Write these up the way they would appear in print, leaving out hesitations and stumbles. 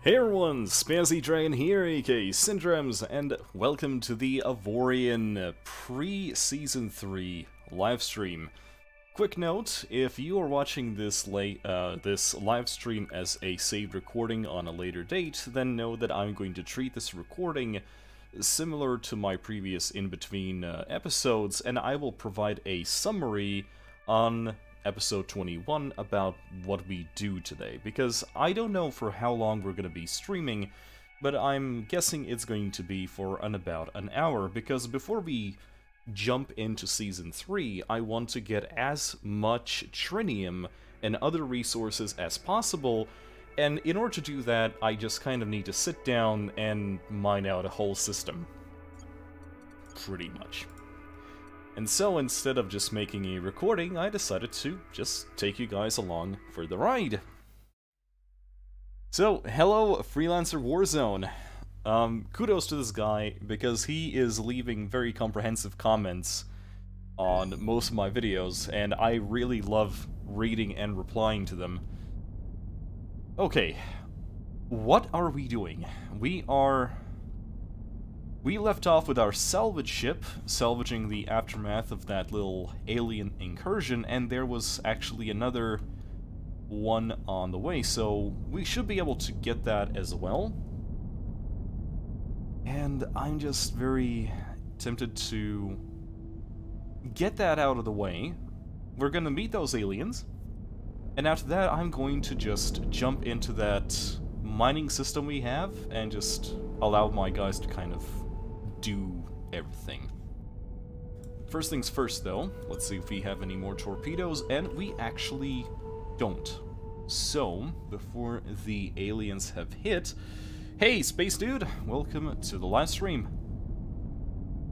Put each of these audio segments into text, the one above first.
Hey everyone, Spazzy Dragon here, aka Syndrems, and welcome to the Avorion pre-Season 3 livestream. Quick note, if you are watching this livestream as a saved recording on a later date, then know that I'm going to treat this recording similar to my previous in-between episodes, and I will provide a summary on episode 21 about what we do today, because I don't know for how long we're going to be streaming, but I'm guessing it's going to be for about an hour, because before we jump into Season 3, I want to get as much trinium and other resources as possible, and in order to do that, I just kind of need to sit down and mine out a whole system. Pretty much. And so, instead of just making a recording, I decided to just take you guys along for the ride. So, hello, Freelancer Warzone. Kudos to this guy, because he is leaving very comprehensive comments on most of my videos, and I really love reading and replying to them. Okay, what are we doing? We left off with our salvage ship, salvaging the aftermath of that little alien incursion, and there was actually another one on the way, so we should be able to get that as well. And I'm just very tempted to get that out of the way. We're gonna meet those aliens, and after that I'm going to just jump into that mining system we have and just allow my guys to kind of do everything. First things first though, let's see if we have any more torpedoes, and we actually don't. So, before the aliens have hit, hey Space Dude, welcome to the live stream.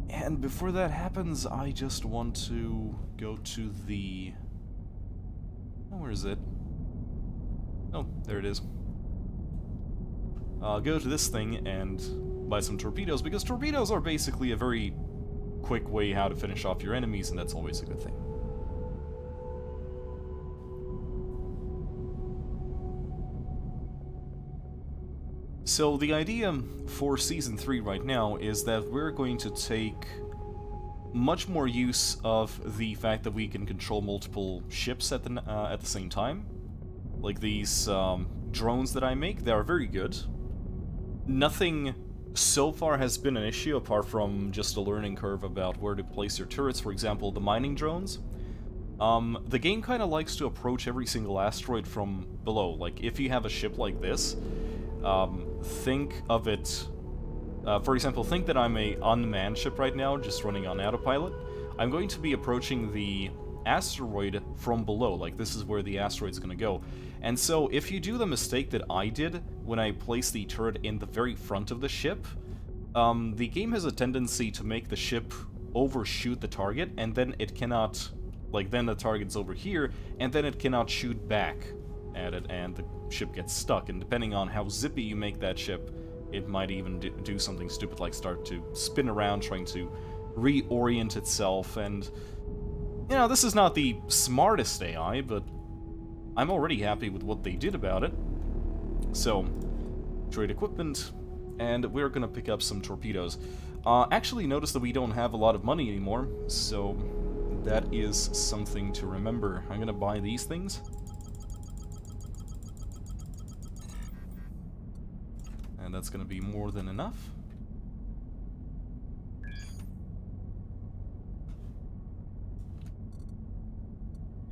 And before that happens, I just want to go to the... oh, where is it? Oh, there it is. I'll go to this thing and buy some torpedoes, because torpedoes are basically a very quick way how to finish off your enemies, and that's always a good thing. So the idea for Season 3 right now is that we're going to take much more use of the fact that we can control multiple ships at the same time. Like these drones that I make, they are very good. Nothing so far has been an issue, apart from just a learning curve about where to place your turrets. For example, the mining drones. The game kind of likes to approach every single asteroid from below. Like, if you have a ship like this, think of it... for example, think that I'm a unmanned ship right now, just running on autopilot. I'm going to be approaching the asteroid from below, like this is where the asteroid's going to go. And so, if you do the mistake that I did when I placed the turret in the very front of the ship, the game has a tendency to make the ship overshoot the target, and then it cannot... like, then the target's over here, and then it cannot shoot back at it, and the ship gets stuck. And depending on how zippy you make that ship, it might even do something stupid, like start to spin around trying to reorient itself. And, you know, this is not the smartest AI, but I'm already happy with what they did about it. So, trade equipment, and we're gonna pick up some torpedoes. Actually, notice that we don't have a lot of money anymore, so that is something to remember. I'm gonna buy these things. And that's gonna be more than enough.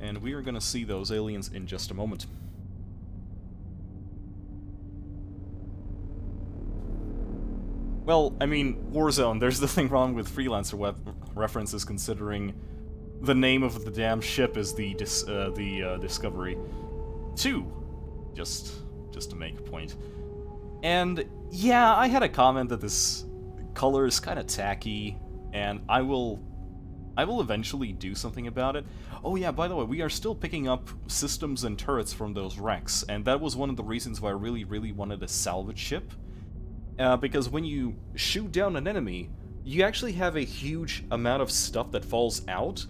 And we are gonna see those aliens in just a moment. Well, I mean, Warzone, there's nothing wrong with Freelancer references, considering the name of the damn ship is the Discovery 2, just to make a point. And yeah, I had a comment that this color is kind of tacky, and I will eventually do something about it. Oh yeah, by the way, we are still picking up systems and turrets from those wrecks, and that was one of the reasons why I really wanted a salvage ship. Because when you shoot down an enemy, you actually have a huge amount of stuff that falls out,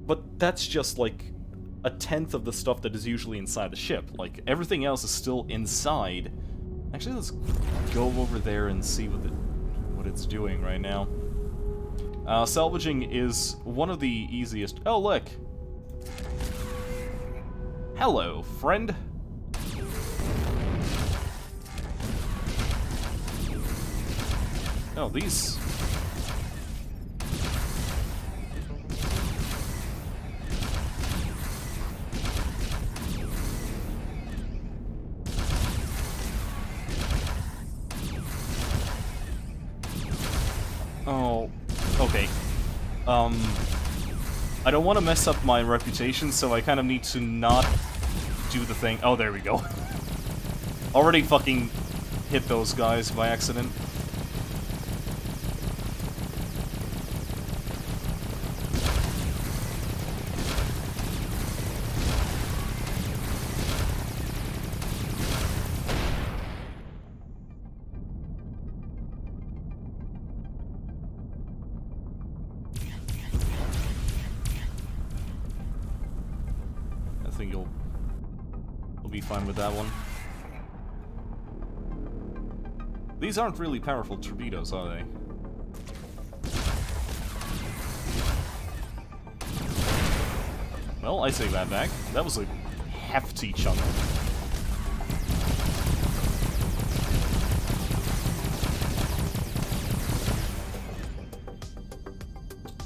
but that's just like a tenth of the stuff that is usually inside the ship. Like, everything else is still inside, Actually, let's go over there and see what it's doing right now. Salvaging is one of the easiest... Oh, look! Hello, friend! Oh, these... Oh, okay. I don't want to mess up my reputation, so I kind of need to not do the thing. Oh, there we go. Already fucking hit those guys by accident. I think you'll be fine with that one. These aren't really powerful torpedoes, are they? Well, I take that back. That was a hefty chunk.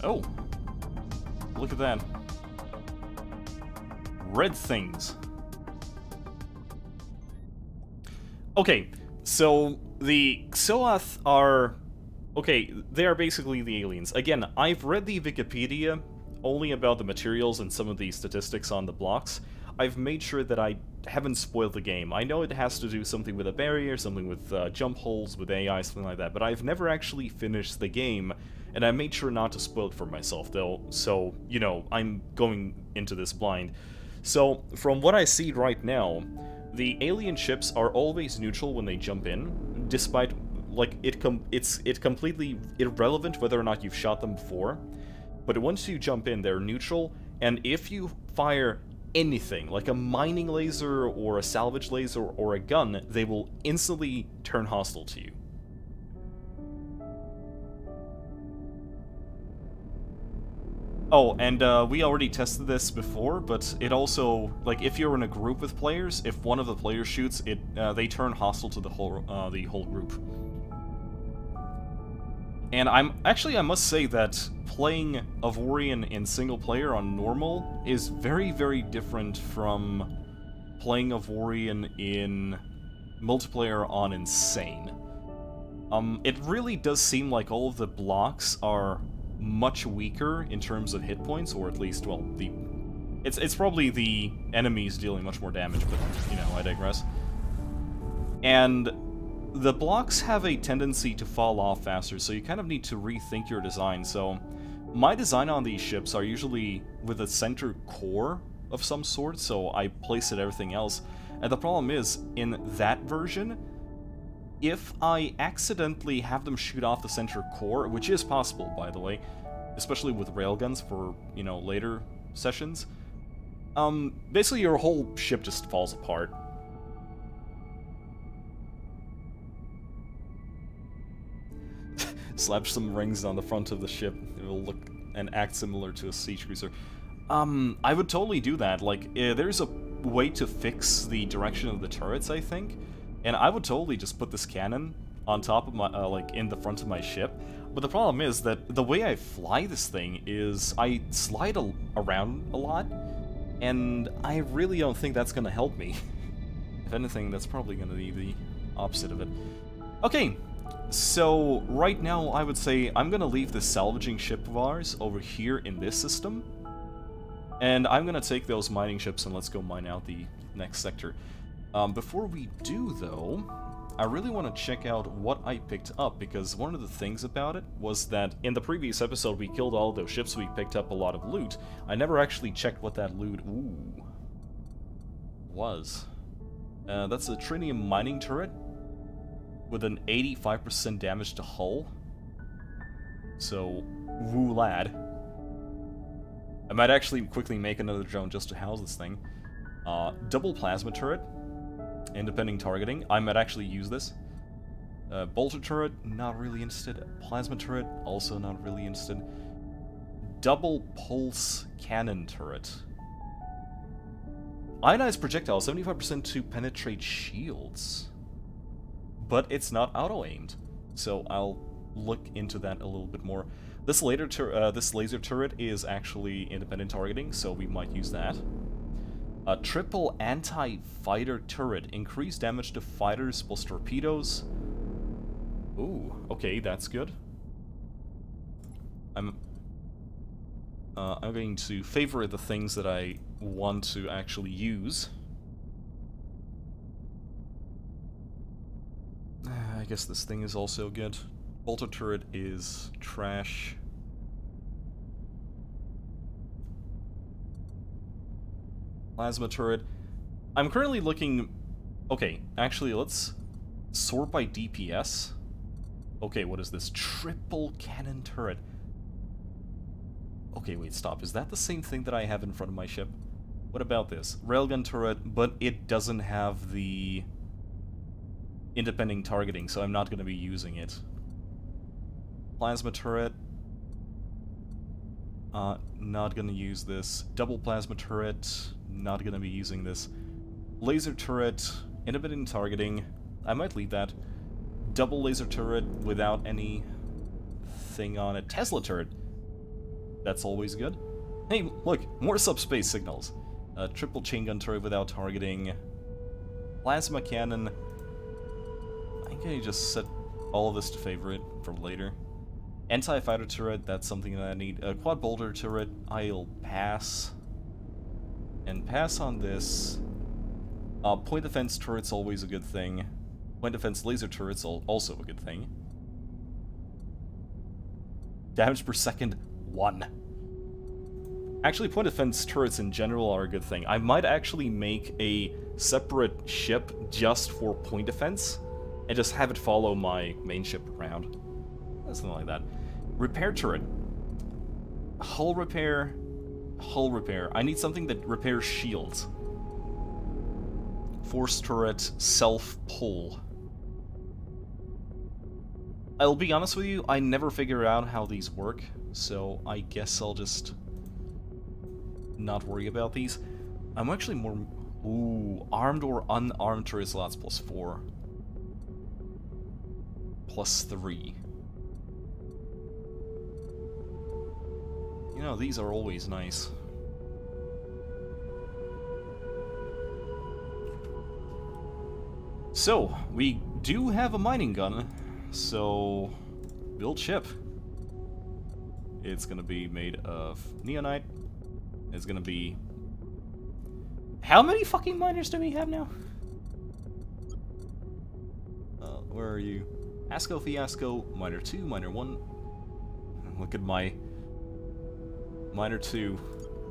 Oh! Look at that. Red things. Okay, so the Xoath are... Okay, they are basically the aliens. Again, I've read the Wikipedia only about the materials and some of the statistics on the blocks. I've made sure that I haven't spoiled the game. I know it has to do something with a barrier, something with jump holes, with AI, something like that, but I've never actually finished the game, and I made sure not to spoil it for myself, though, so, you know, I'm going into this blind. So, from what I see right now, the alien ships are always neutral when they jump in, despite, like, it's completely irrelevant whether or not you've shot them before. But once you jump in, they're neutral, and if you fire anything, like a mining laser or a salvage laser or a gun, they will instantly turn hostile to you. Oh, and we already tested this before, but it also, like, if you're in a group with players, if one of the players shoots, they turn hostile to the whole group. And I must say that playing Avorion in single player on normal is very, very different from playing Avorion in multiplayer on insane. It really does seem like all of the blocks are much weaker in terms of hit points, or at least, well, it's probably the enemies dealing much more damage, but, you know, I digress. And the blocks have a tendency to fall off faster, so you kind of need to rethink your design. So, my design on these ships are usually with a center core of some sort, so I place it everything else. And the problem is, in that version, if I accidentally have them shoot off the center core, which is possible, by the way, especially with railguns for, you know, later sessions, basically your whole ship just falls apart. Slap some rings on the front of the ship. It will look and act similar to a siege cruiser. I would totally do that. Like, there's a way to fix the direction of the turrets, I think. And I would totally just put this cannon on top of my, like, in the front of my ship. But the problem is that the way I fly this thing is I slide around a lot, and I really don't think that's gonna help me. If anything, that's probably gonna be the opposite of it. Okay, so right now I would say I'm gonna leave this salvaging ship of ours over here in this system. And I'm gonna take those mining ships and let's go mine out the next sector. Before we do, though, I really want to check out what I picked up, because one of the things about it was that in the previous episode we killed all of those ships, we picked up a lot of loot. I never actually checked what that loot, was. That's a tritium mining turret with an 85% damage to hull. So, woo lad. I might actually quickly make another drone just to house this thing. Double plasma turret. Independent targeting. I might actually use this. Bolter turret, not really interested. Plasma turret, also not really interested. Double pulse cannon turret. Ionized projectile, 75% to penetrate shields. But it's not auto-aimed, so I'll look into that a little bit more. This laser turret is actually independent targeting, so we might use that. A triple anti-fighter turret. Increased damage to fighters plus torpedoes. Ooh, okay, that's good. I'm going to favorite the things that I want to actually use. I guess this thing is also good. Bolter turret is trash. Plasma turret. I'm currently looking... Okay, actually, let's sort by DPS. Okay, what is this? Triple cannon turret. Okay, wait, stop. Is that the same thing that I have in front of my ship? What about this? Railgun turret, but it doesn't have the independent targeting, so I'm not going to be using it. Plasma turret. Not going to use this. Double plasma turret. Not going to be using this. Laser turret. Independent targeting. I might leave that. Double laser turret without any thing on it. Tesla turret. That's always good. Hey, look, more subspace signals. Triple chain gun turret without targeting. Plasma cannon. I'm gonna just set all of this to favorite for later. Anti-fighter turret, that's something that I need. Quad bolter turret, I'll pass. And pass on this. Point defense turret's always a good thing. Point defense laser turret's also a good thing. Damage per second, 1. Actually, point defense turrets in general are a good thing. I might actually make a separate ship just for point defense, and just have it follow my main ship around. Something like that. Repair turret. Hull repair. Hull repair. I need something that repairs shields. Force turret, self-pull. I'll be honest with you, I never figure out how these work, so I guess I'll just not worry about these. I'm actually more... Ooh, armed or unarmed turret slots plus 4. Plus 3. You know, these are always nice. So, we do have a mining gun, so build ship. It's gonna be made of neonite. It's gonna be... How many fucking miners do we have now? Where are you? Asco Fiasco, Miner 2, Miner 1. Look at my... Miner 2.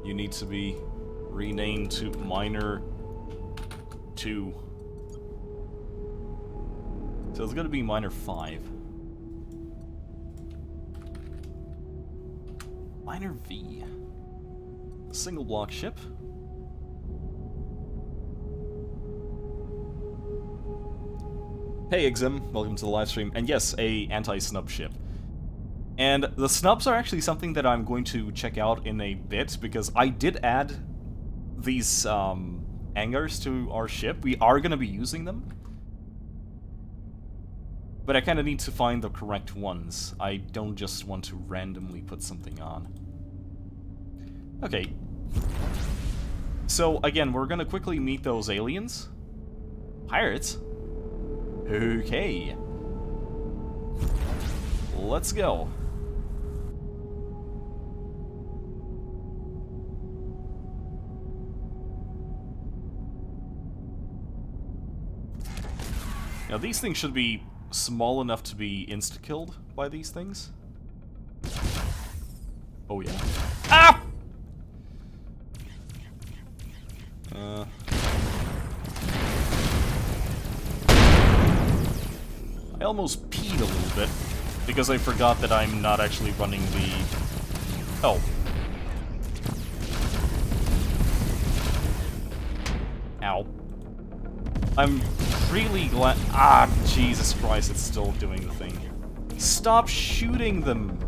You need to be renamed to Miner 2. So it's gonna be Miner 5. Miner V. Single block ship. Hey Exim, welcome to the live stream. And yes, a anti-snub ship. And the snubs are actually something that I'm going to check out in a bit, because I did add these hangars to our ship. We are going to be using them. But I kind of need to find the correct ones. I don't just want to randomly put something on. Okay. So, again, we're going to quickly meet those aliens. Pirates? Okay. Let's go. Now, these things should be small enough to be insta-killed by these things. Oh, yeah. Ah! I almost peed a little bit, because I forgot that I'm not actually running the... Oh. Ow. I'm really glad... Ah, Jesus Christ, it's still doing the thing. Stop shooting them!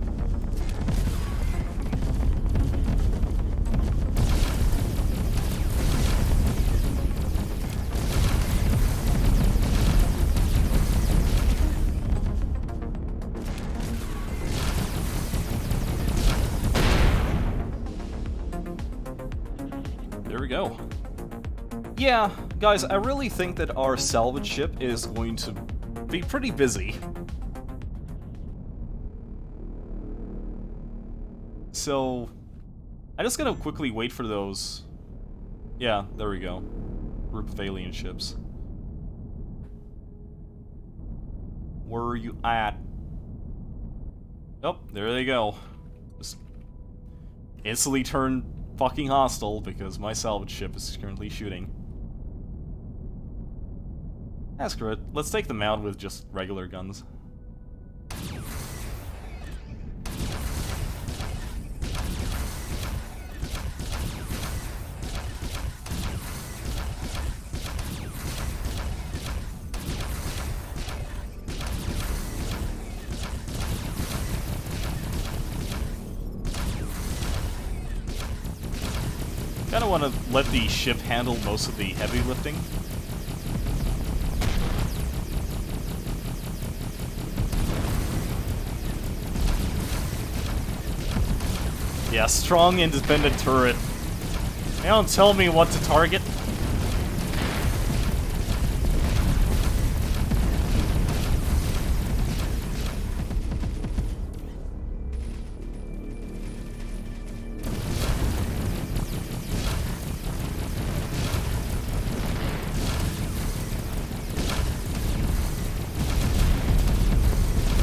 There we go. Yeah, guys, I really think that our salvage ship is going to be pretty busy. So, I'm just gonna quickly wait for those. Yeah, there we go. Group of alien ships. Where are you at? Oh, there they go. Just instantly turn fucking hostile because my salvage ship is currently shooting. That's good. Let's take them out with just regular guns. Kinda wanna let the ship handle most of the heavy lifting. Yeah, strong independent turret. They don't tell me what to target.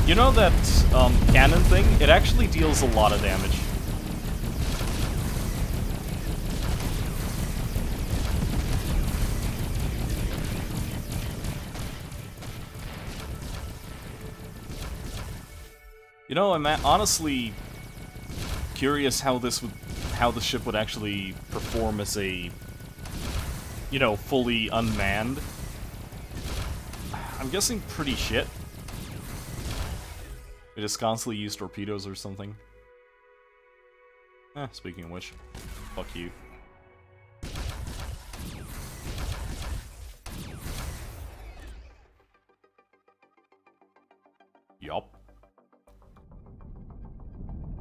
You know that cannon thing? It actually deals a lot of damage. You know, I'm honestly curious how the ship would actually perform as a, you know, fully unmanned. I'm guessing pretty shit. We just constantly use torpedoes or something. Speaking of which, fuck you. Yup.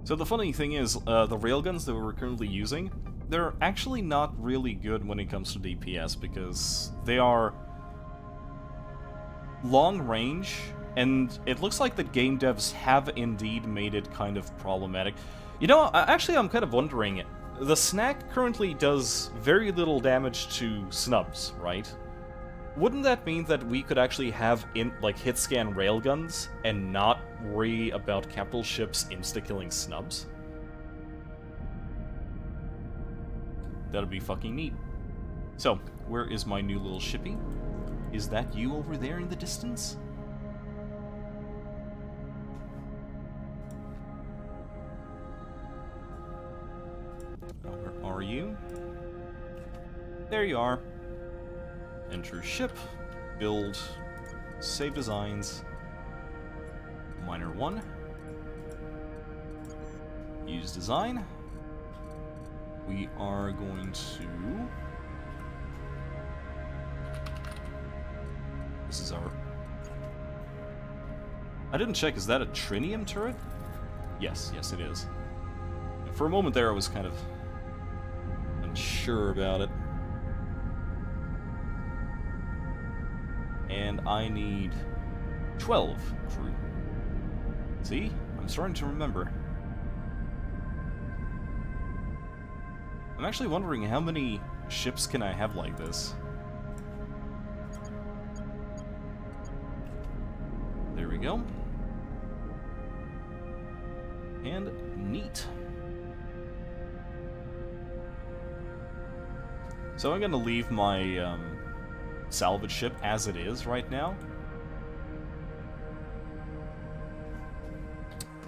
So the funny thing is, the railguns that we're currently using, they're actually not really good when it comes to DPS because they are long range, and it looks like the game devs have indeed made it kind of problematic. You know, actually I'm kind of wondering, the snack currently does very little damage to snubs, right? Wouldn't that mean that we could actually have hit scan railguns and not worry about capital ships insta-killing snubs? That'd be fucking neat. So, where is my new little shippy? Is that you over there in the distance? Where are you? There you are. Enter ship, build, save designs, miner 1, use design. We are going to... This is our... I didn't check, is that a trinium turret? Yes, yes it is. For a moment there I was kind of unsure about it. And I need 12 crew. See? I'm starting to remember. I'm actually wondering how many ships can I have like this? There we go. And neat. So I'm gonna leave my salvage ship as it is right now.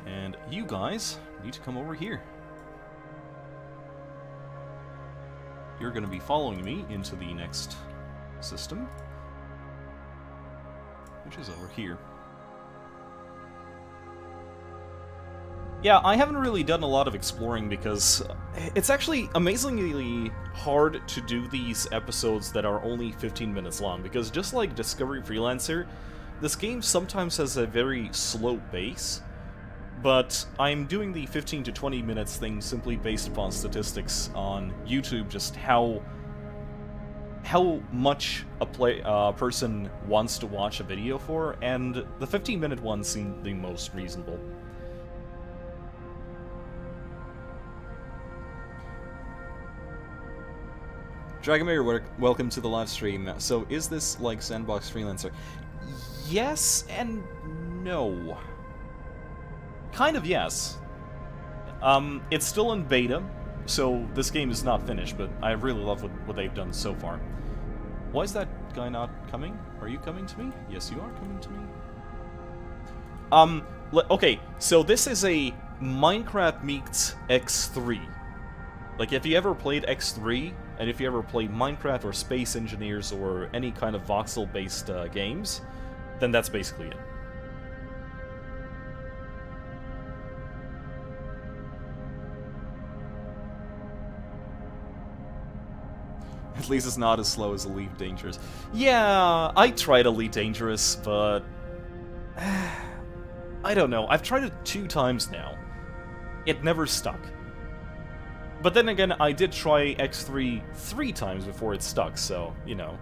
And you guys need to come over here. You're going to be following me into the next system. which is over here. Yeah, I haven't really done a lot of exploring because it's actually amazingly hard to do these episodes that are only 15 minutes long, because just like Discovery Freelancer, this game sometimes has a very slow pace, but I'm doing the 15 to 20 minutes thing simply based upon statistics on YouTube, just how much a person wants to watch a video for, and the 15-minute ones seem the most reasonable. Dragomir, welcome to the live stream. So, is this like Sandbox Freelancer? Yes and no. Kind of yes. It's still in beta, so this game is not finished, but I really love what they've done so far. Why is that guy not coming? Are you coming to me? Yes, you are coming to me. Okay, so this is a Minecraft meets X3. Like, if you ever played X3, and if you ever played Minecraft or Space Engineers or any kind of voxel-based games, then that's basically it. At least it's not as slow as Elite Dangerous. Yeah, I tried Elite Dangerous, but... I don't know. I've tried it 2 times now. It never stuck. But then again, I did try X3 3 times before it stuck, so, you know.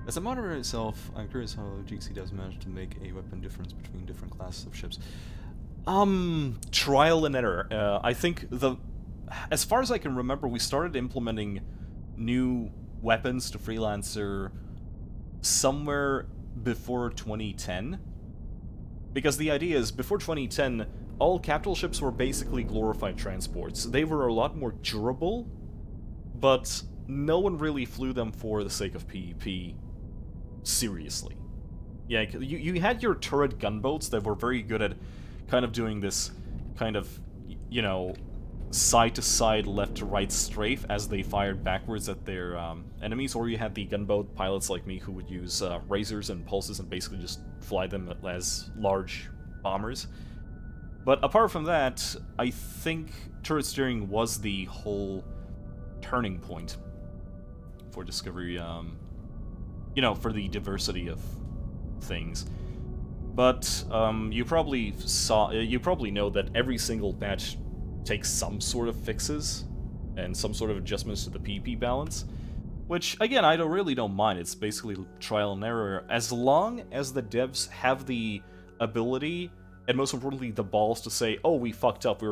As a moderator itself, I'm curious how GC does manage to make a weapon difference between different classes of ships. Trial and error. I think as far as I can remember, we started implementing new weapons to Freelancer somewhere before 2010. Because the idea is, before 2010, all capital ships were basically glorified transports. They were a lot more durable, but no one really flew them for the sake of PvP seriously. Yeah, you had your turret gunboats that were very good at kind of doing this kind of, you know, side-to-side, left-to-right strafe as they fired backwards at their enemies, or you had the gunboat pilots like me who would use razors and pulses and basically just fly them as large bombers. But apart from that, I think turret steering was the whole turning point for Discovery, you know, for the diversity of things. But you probably know that every single patch takes some sort of fixes and some sort of adjustments to the PvP balance, which again I really don't mind. It's basically trial and error, as long as the devs have the ability and most importantly the balls to say, oh, we fucked up,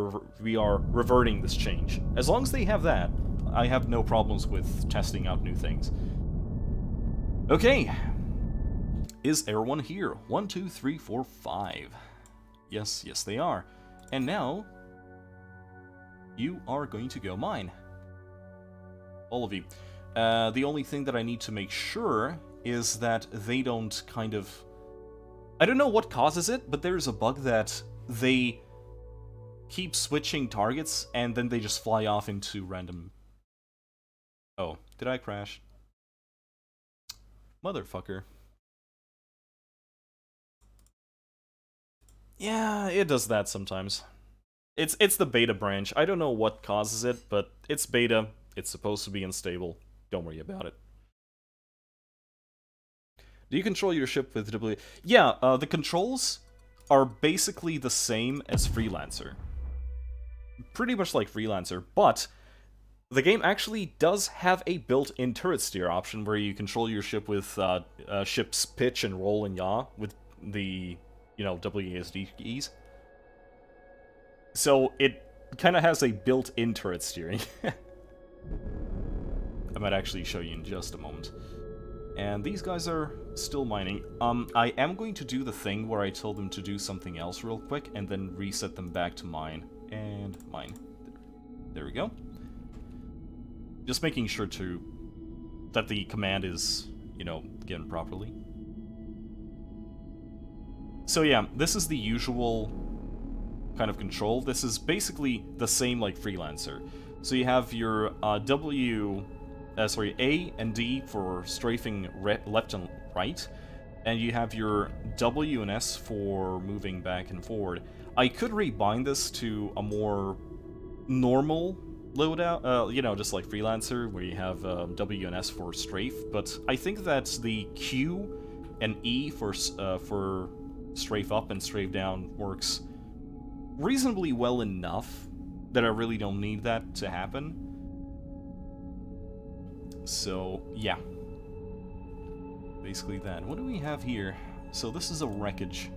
we are reverting this change. As long as they have that, I have no problems with testing out new things. Okay, is everyone here? 1, 2, 3, 4, 5. Yes, they are. And now you are going to go mine. All of you. The only thing that I need to make sure is that they don't kind of... I don't know what causes it, but there's a bug that they keep switching targets and then they just fly off into random... Oh, did I crash? Motherfucker. Yeah, it does that sometimes. It's the beta branch. I don't know what causes it, but it's beta. It's supposed to be unstable. Don't worry about it. Do you control your ship with W? Yeah, the controls are basically the same as Freelancer. Pretty much like Freelancer, but the game actually does have a built-in turret steer option where you control your ship with ship's pitch and roll and yaw with the, you know, WASD keys. So it kind of has a built-in turret steering. I might actually show you in just a moment. And these guys are still mining. I am going to do the thing where I told them to do something else real quick and then reset them back to mine. And mine. There we go. Just making sure that the command is, you know, given properly. So yeah, this is the usual kind of control. This is basically the same like Freelancer. So you have your W sorry, A and D for strafing left and right, and you have your W and S for moving back and forward. I could rebind this to a more normal loadout, you know, just like Freelancer, where you have W and S for strafe, but I think that the Q and E for strafe up and strafe down works reasonably well enough that I really don't need that to happen. So, yeah. Basically that. What do we have here? So this is a wreckage.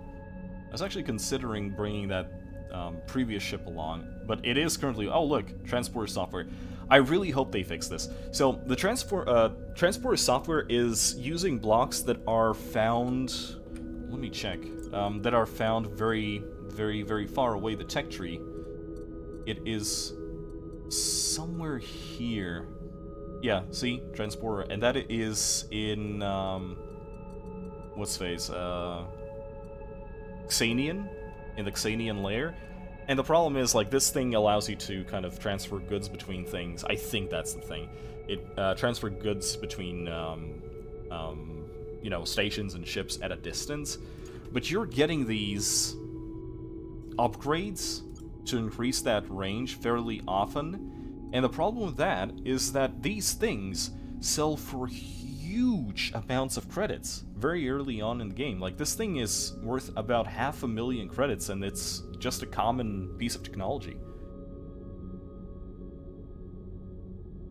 I was actually considering bringing that previous ship along, but it is currently... Oh, look, transporter software. I really hope they fix this. So, the transporter software is using blocks that are found... Let me check. That are found very, very, very far away, the tech tree. It is somewhere here. Yeah, see? Transporter. And that is in, what's face? Xanian? In the Xanian layer. And the problem is, like, this thing allows you to kind of transfer goods between things. I think that's the thing. It transferred goods between, you know, stations and ships at a distance. But you're getting these upgrades to increase that range fairly often. And the problem with that is that these things sell for huge amounts of credits very early on in the game. Like, this thing is worth about 500,000 credits, and it's just a common piece of technology.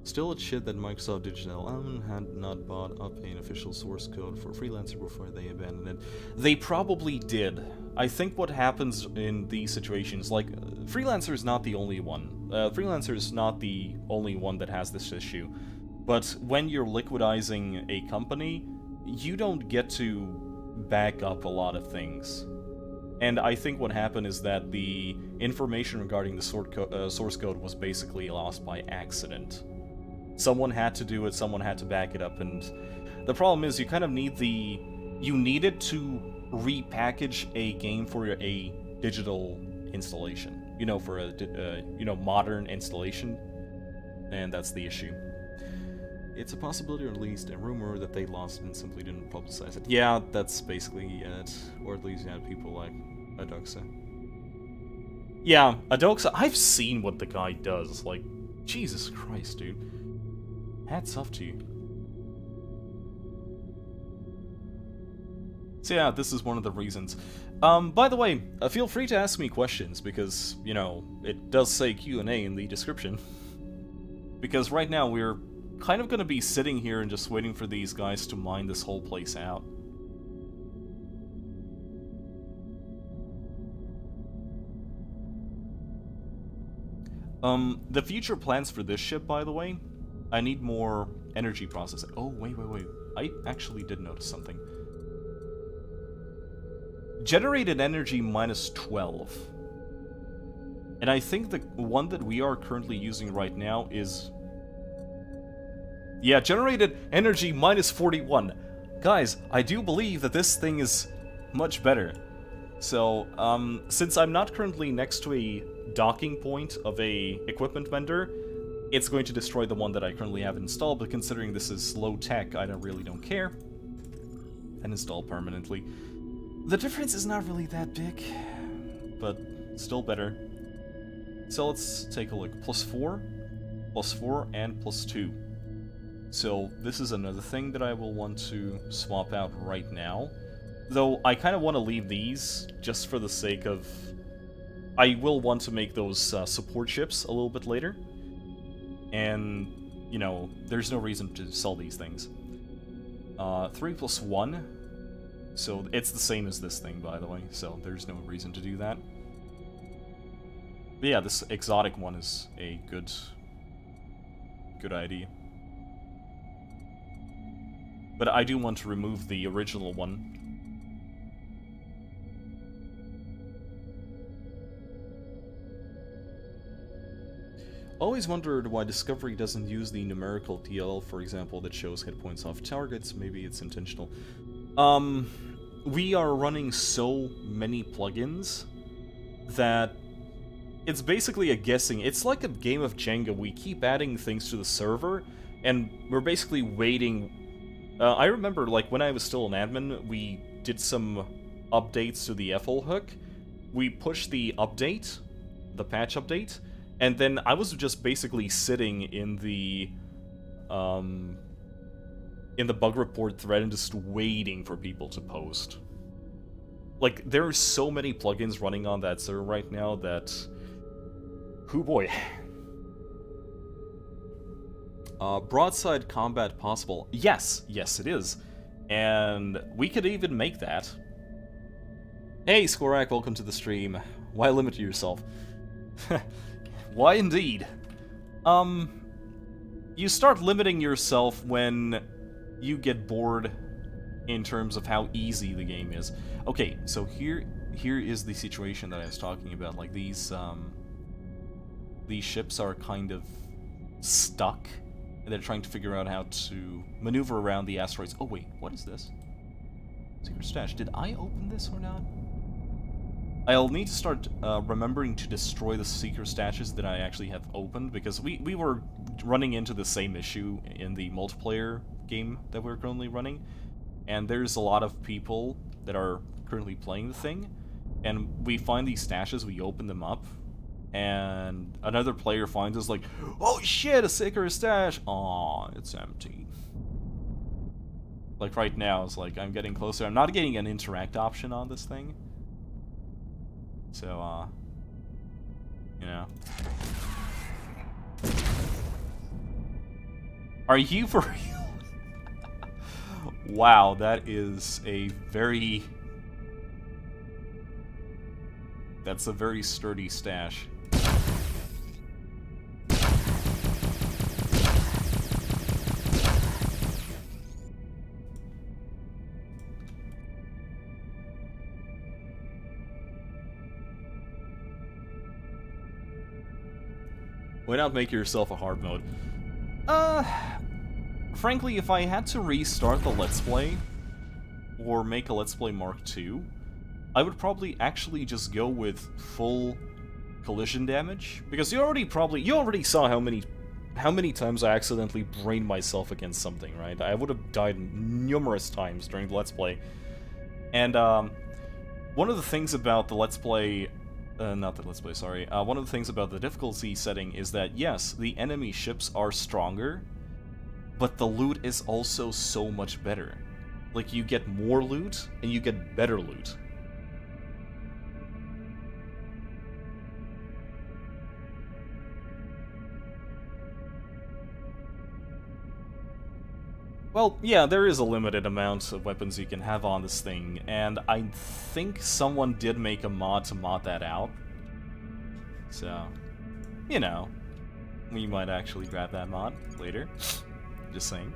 Still, it's shit that Microsoft Digital had not bought up an official source code for Freelancer before they abandoned it. They probably did. I think what happens in these situations, like, Freelancer is not the only one. Freelancer is not the only one that has this issue. But when you're liquidizing a company, you don't get to back up a lot of things. And I think what happened is that the information regarding the source code was basically lost by accident. Someone had to do it, someone had to back it up, and the problem is you kind of need the... You needed to repackage a game for a digital installation. You know, for a, you know, modern installation. And that's the issue. It's a possibility, or at least a rumor, that they lost and simply didn't publicize it. Yeah, that's basically it. Or at least you had people like Adoxa. Yeah, Adoxa, I've seen what the guy does. Like, Jesus Christ, dude. Hats off to you. So yeah, this is one of the reasons. By the way, feel free to ask me questions, because, you know, it does say Q&A in the description. Because right now we're kind of going to be sitting here and just waiting for these guys to mine this whole place out. The future plans for this ship, by the way, I need more energy processing. Oh, wait. I actually did notice something. Generated energy minus 12. And I think the one that we are currently using right now is... Yeah, generated energy minus 41. Guys, I do believe that this thing is much better. So, since I'm not currently next to a docking point of a equipment vendor, it's going to destroy the one that I currently have installed, but considering this is low tech, I really don't care. And install permanently. The difference is not really that big, but still better. So let's take a look. +4, +4, and +2. So this is another thing that I will want to swap out right now. Though I kind of want to leave these just for the sake of... I will want to make those support ships a little bit later. And, you know, there's no reason to sell these things. 3 + 1. So it's the same as this thing, by the way, so there's no reason to do that. But yeah, this exotic one is a good idea. But I do want to remove the original one. Always wondered why Discovery doesn't use the numerical TL, for example, that shows hit points off targets. Maybe it's intentional. We are running so many plugins that it's basically a guessing. It's like a game of Jenga. We keep adding things to the server, And we're basically waiting. I remember, like, when I was still an admin, we did some updates to the FL hook. We pushed the update, the patch update, and then I was just basically sitting in the bug report thread and just waiting for people to post. Like, there are so many plugins running on that server right now that... Hoo boy. Broadside combat possible. Yes, yes it is. And we could even make that. Hey, Skorak, welcome to the stream. Why limit yourself? Why indeed? You start limiting yourself when you get bored in terms of how easy the game is. Okay, so here is the situation that I was talking about. Like, these ships are kind of stuck. And they're trying to figure out how to maneuver around the asteroids. Oh wait, what is this? Secret stash. Did I open this or not? I'll need to start remembering to destroy the secret stashes that I actually have opened, because we were running into the same issue in the multiplayer game that we're currently running. And there's a lot of people that are currently playing the thing, and we find these stashes, we open them up, and another player finds us like, oh shit, a secret stash! Aw, it's empty. Like right now, it's like, I'm getting closer. I'm not getting an interact option on this thing. So, you know. Are you for real? Wow, that is a very... That's a very sturdy stash. Why not make yourself a hard mode? Frankly, if I had to restart the Let's Play, or make a Let's Play Mark II, I would probably actually just go with full collision damage, because you already saw how many times I accidentally brained myself against something, right? I would have died numerous times during the Let's Play. And one of the things about the Let's Play, not the Let's Play, sorry. One of the things about the difficulty setting is that, yes, the enemy ships are stronger, but the loot is also so much better. Like, you get more loot, and you get better loot. Well, yeah, there is a limited amount of weapons you can have on this thing, and I think someone did make a mod to mod that out. So, you know, we might actually grab that mod later. Just saying.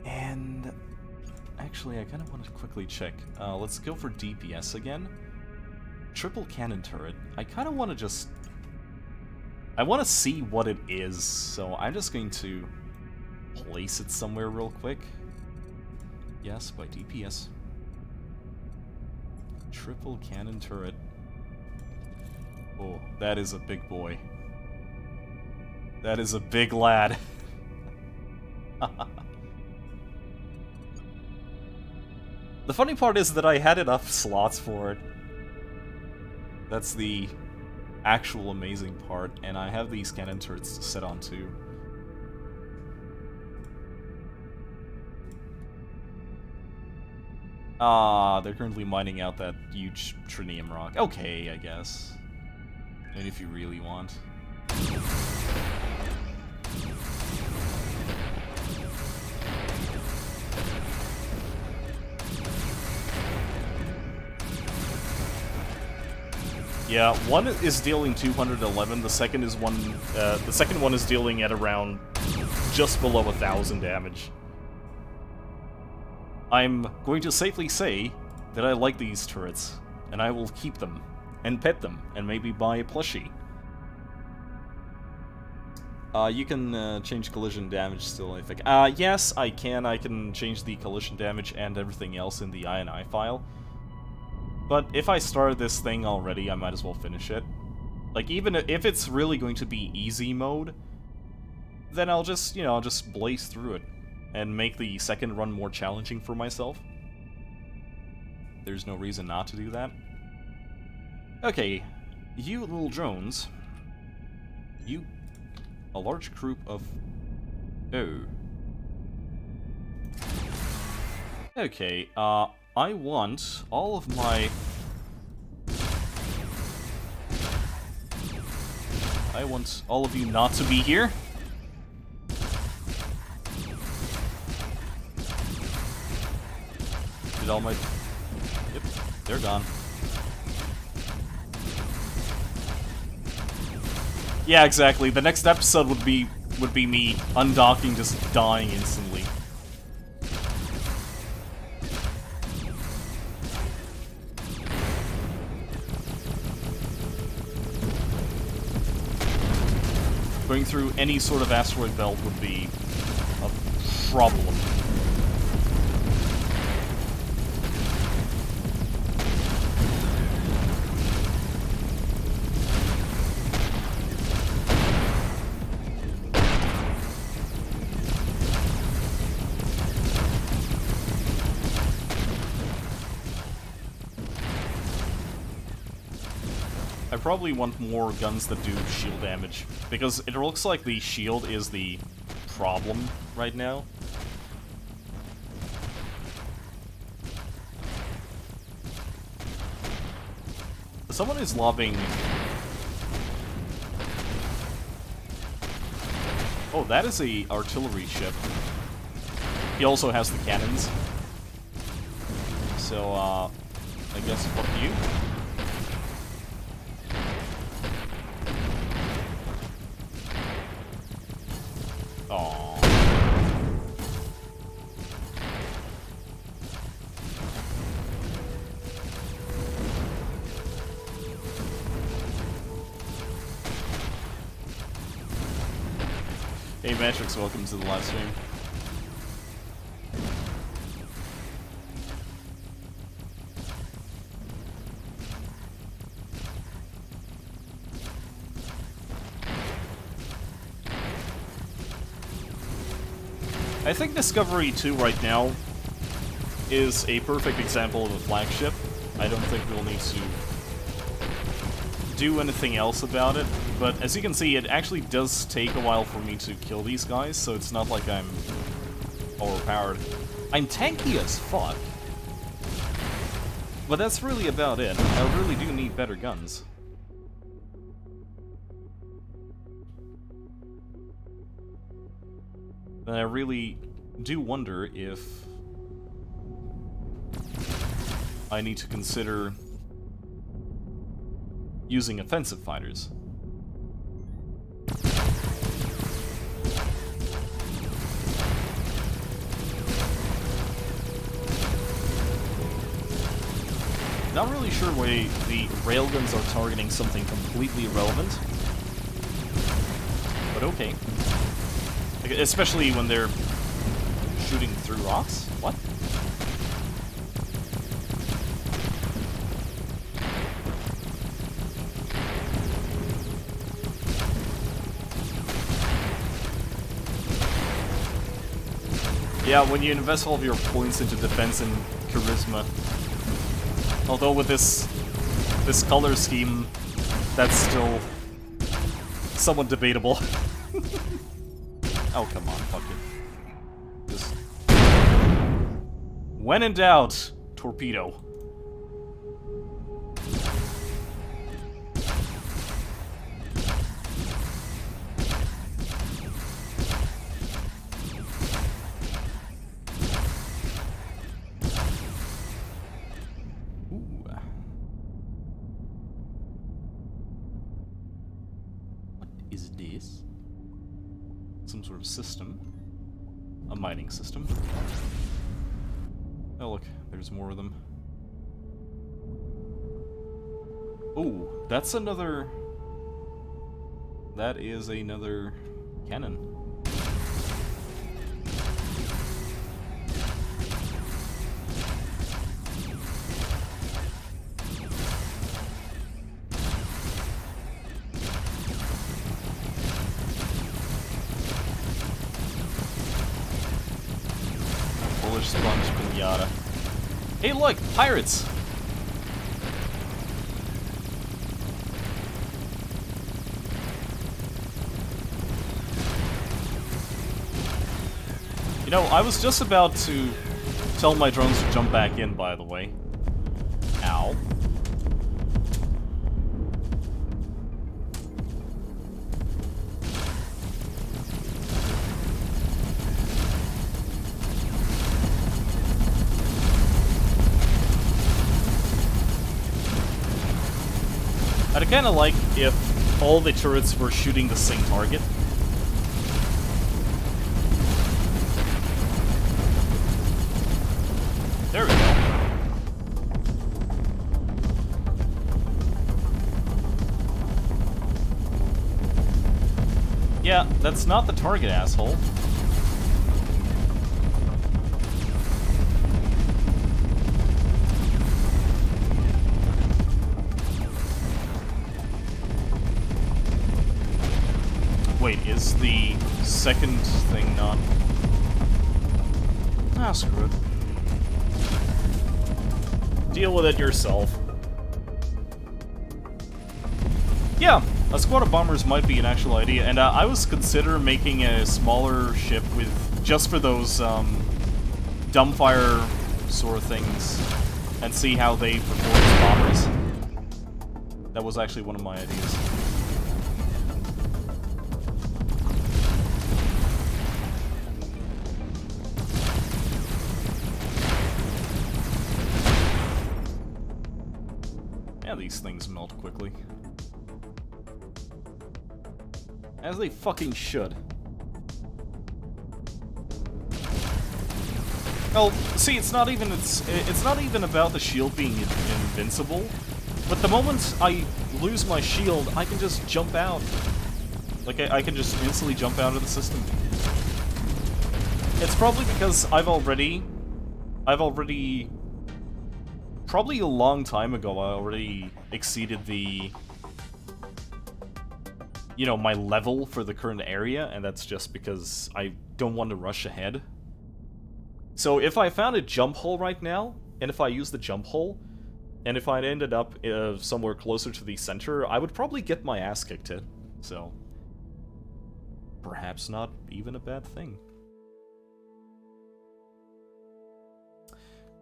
And actually, I kind of want to quickly check. Let's go for DPS again. Triple cannon turret. I kind of want to just... I want to see what it is, so I'm just going to place it somewhere real quick. Yes, by DPS. Triple cannon turret. Oh, that is a big boy. That is a big lad. The funny part is that I had enough slots for it. That's the actual amazing part, and I have these cannon turrets to set on too. They're currently mining out that huge trinium rock. Okay, I guess. And if you really want. Yeah, one is dealing 211. The second one is dealing at around just below 1,000 damage. I'm going to safely say that I like these turrets, and I will keep them, and pet them, and maybe buy a plushie. You can change collision damage still, I think. Yes, I can. I can change the collision damage and everything else in the INI file. But if I started this thing already, I might as well finish it. Like, even if it's really going to be easy mode, then I'll just, you know, I'll just blaze through it and make the second run more challenging for myself. There's no reason not to do that. Okay, you little drones. You... a large group of... oh. Okay, I want all of my... I want all of you not to be here. Did all my... yep, they're gone. Yeah, exactly. The next episode would be me undocking, just dying instantly. Going through any sort of asteroid belt would be a problem. I probably want more guns that do shield damage, because it looks like the shield is the problem right now. Someone is lobbing... oh, that is a artillery ship. He also has the cannons. So, I guess fuck you. Aww. Hey Matrix, welcome to the live stream. I think Discovery 2 right now is a perfect example of a flagship. I don't think we'll need to do anything else about it, but as you can see, it actually does take a while for me to kill these guys, so it's not like I'm overpowered. I'm tanky as fuck, but that's really about it. I really do need better guns. And I really do wonder if I need to consider using offensive fighters. Not really sure why the railguns are targeting something completely irrelevant, but okay. Especially when they're shooting through rocks? What? Yeah, when you invest all of your points into defense and charisma. Although with this color scheme, that's still somewhat debatable. Oh, come on, fuck it. Just... when in doubt, torpedo. Ooh. What is this? Some sort of system. A mining system. Oh look, there's more of them. Oh, that's another... that is another cannon. yada. Hey look! Pirates! You know, I was just about to tell my drones to jump back in, by the way. Ow. I'd kinda like if all the turrets were shooting the same target. There we go. Yeah, that's not the target, asshole. Wait, is the second thing not... Ah, screw it. Deal with it yourself. Yeah, a squad of bombers might be an actual idea, and I was considering making a smaller ship with just for those dumbfire sort of things, and see how they perform as bombers. That was actually one of my ideas. Yeah, these things melt quickly. As they fucking should. Oh, see, it's not even about the shield being invincible. But the moment I lose my shield, I can just jump out. Like I can just instantly jump out of the system. It's probably because I've already probably a long time ago I already exceeded the, you know, my level for the current area, and that's just because I don't want to rush ahead. So if I found a jump hole right now, and if I use the jump hole, and if I ended up somewhere closer to the center, I would probably get my ass kicked in. So perhaps not even a bad thing.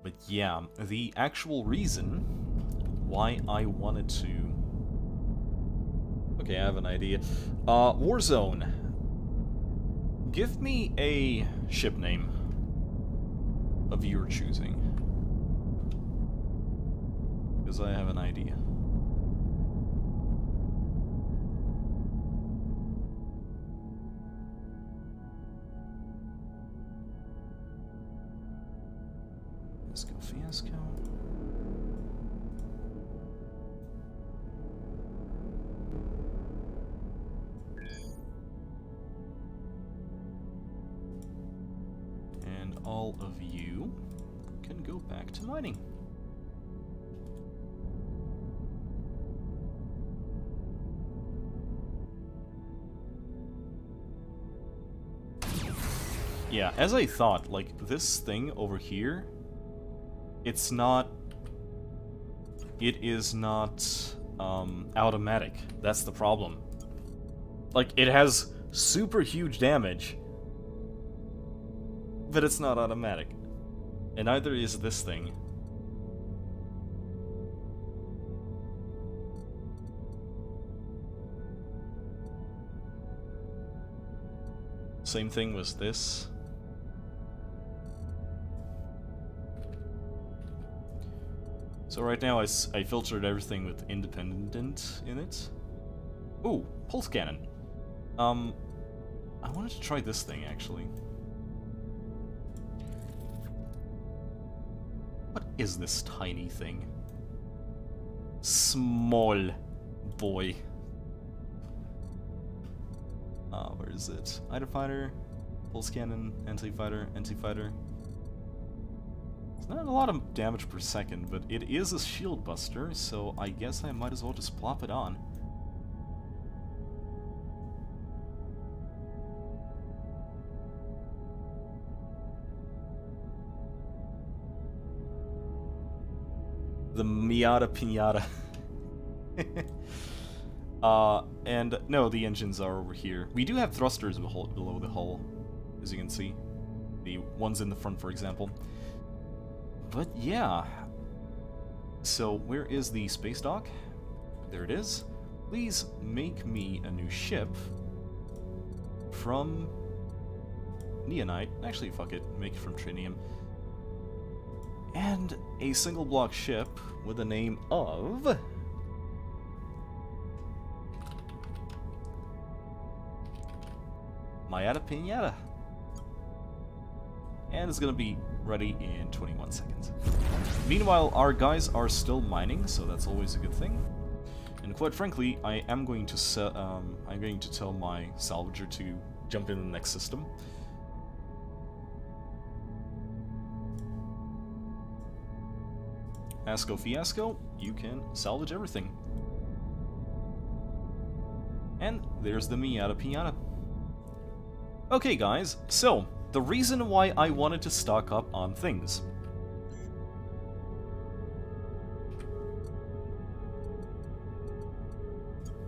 But yeah, the actual reason why I wanted to... Okay, I have an idea. Warzone. Give me a ship name of your choosing. Because I have an idea. Let's go Fiasco. And all of you can go back to mining. Yeah, as I thought, like, this thing over here, it is not automatic. That's the problem. Like, it has super huge damage, but it's not automatic. And neither is this thing. Same thing was this. So right now I filtered everything with independent in it. Ooh, pulse cannon. I wanted to try this thing actually. What is this tiny thing? Small boy. Where is it? Ida fighter, pulse cannon, anti-fighter, anti-fighter. It's not a lot of damage per second, but it is a shield buster, so I guess I might as well just plop it on. The Miata Pinata. And no, the engines are over here. We do have thrusters below the hull, as you can see. The ones in the front, for example. But yeah. So, where is the space dock? There it is. Please make me a new ship from Neonite. Actually, fuck it. Make it from Trinium. And a single block ship with the name of... Miata Pinata. And it's gonna be ready in 21 seconds. Meanwhile, our guys are still mining, so that's always a good thing. And quite frankly, I am going to tell my salvager to jump in the next system. Asco Fiasco, you can salvage everything. And there's the Miata Pinata. Okay guys, so, the reason why I wanted to stock up on things.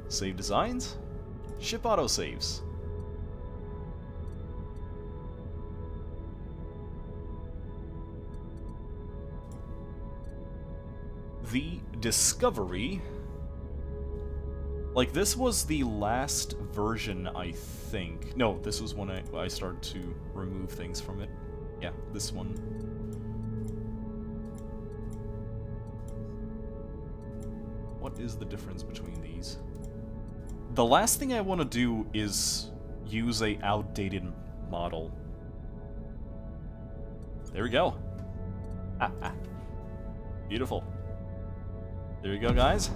Save designs, ship autosaves. The Discovery, like this was the last version, I think. No, this was when I started to remove things from it. Yeah, this one. What is the difference between these? The last thing I want to do is use a outdated model. There we go. Beautiful. There we go, guys.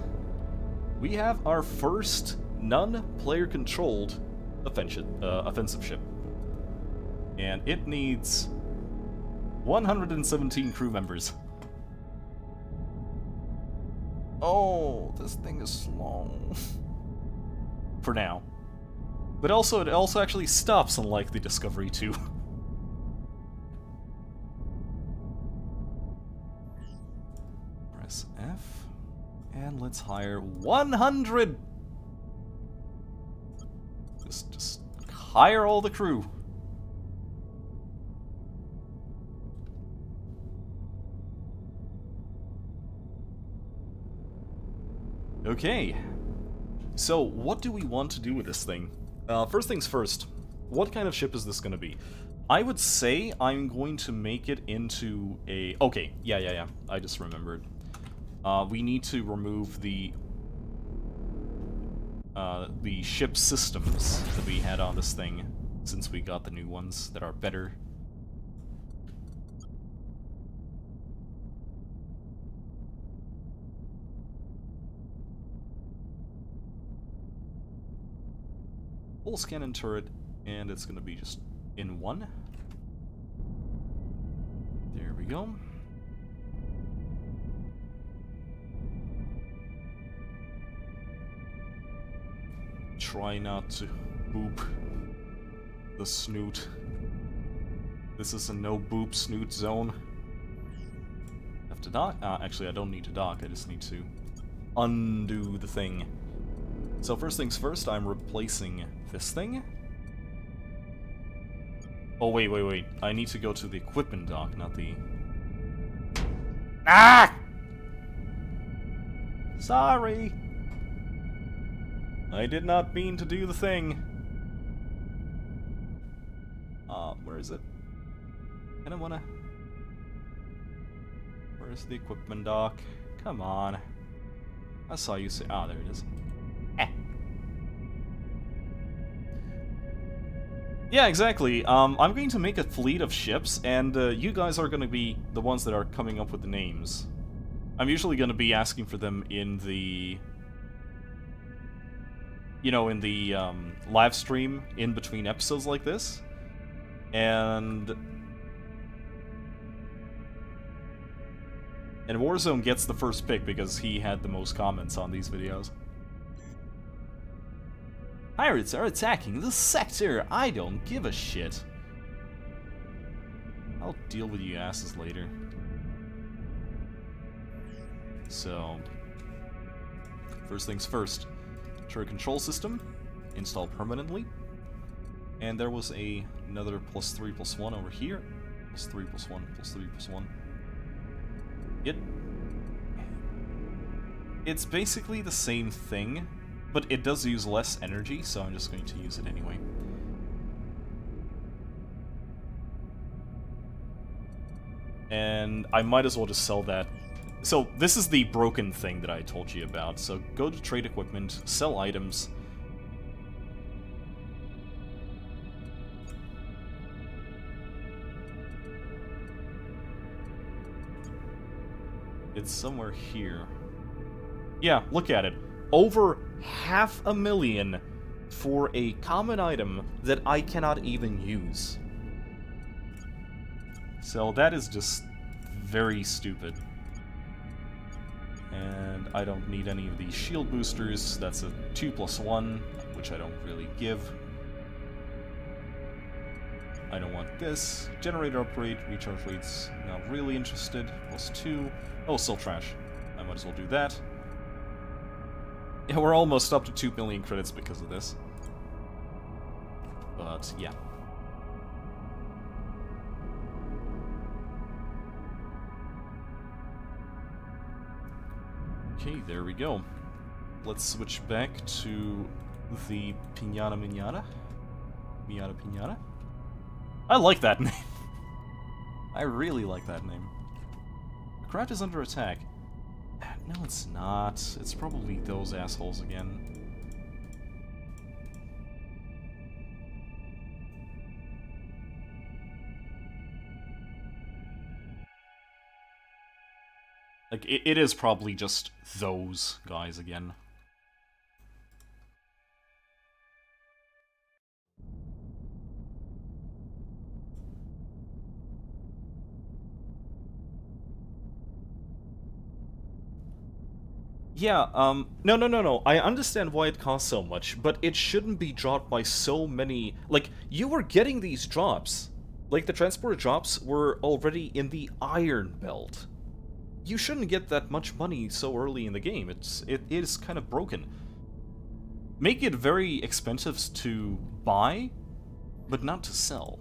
We have our first non-player-controlled offensive ship. And it needs 117 crew members. Oh, this thing is slow. For now. But also, it also actually stops, unlike the Discovery 2. Press F. And let's hire 100! Just hire all the crew. Okay. So, what do we want to do with this thing? First things first, what kind of ship is this going to be? I would say I'm going to make it into a... Okay, yeah, I just remembered. We need to remove the ship systems that we had on this thing, since we got the new ones that are better. Pulse cannon turret, and it's gonna be just in one. There we go. Try not to boop the snoot. This is a no boop snoot zone. Have to dock? Actually, I don't need to dock, I just need to undo the thing. So first things first, I'm replacing this thing. Oh, wait. I need to go to the equipment dock, not the... Ah! Sorry! I did not mean to do the thing. Where is it? I don't wanna... Where's the equipment dock? Come on. I saw you say... Ah, there it is. Yeah, exactly. I'm going to make a fleet of ships, and you guys are going to be the ones that are coming up with the names. I'm usually going to be asking for them in the... You know, in the live stream in between episodes like this. And Warzone gets the first pick because he had the most comments on these videos. Pirates are attacking the sector! I don't give a shit. I'll deal with you asses later. So, first things first, turret control system, install permanently. And there was another +3/+1 over here. +3/+1, +3/+1. It's basically the same thing, but it does use less energy, so I'm just going to use it anyway. And I might as well just sell that. So this is the broken thing that I told you about. So go to trade equipment, sell items. It's somewhere here. Yeah, look at it. Over 500,000 for a common item that I cannot even use. So that is just very stupid. And I don't need any of these shield boosters. That's a 2/+1, which I don't really give. I don't want this. Generator upgrade, recharge rates, not really interested. +2. Oh, still trash. I might as well do that. Yeah, we're almost up to 2 million credits because of this. But, yeah. Okay, there we go. Let's switch back to the Piñata Miñata. Miata Piñata. I like that name. I really like that name. The craft is under attack. No, it's not. It's probably those assholes again. Like, it is probably just those guys again. Yeah, no. I understand why it costs so much, but it shouldn't be dropped by so many... Like, you were getting these drops. Like, the transporter drops were already in the Iron Belt. You shouldn't get that much money so early in the game. It is kind of broken. Make it very expensive to buy, but not to sell.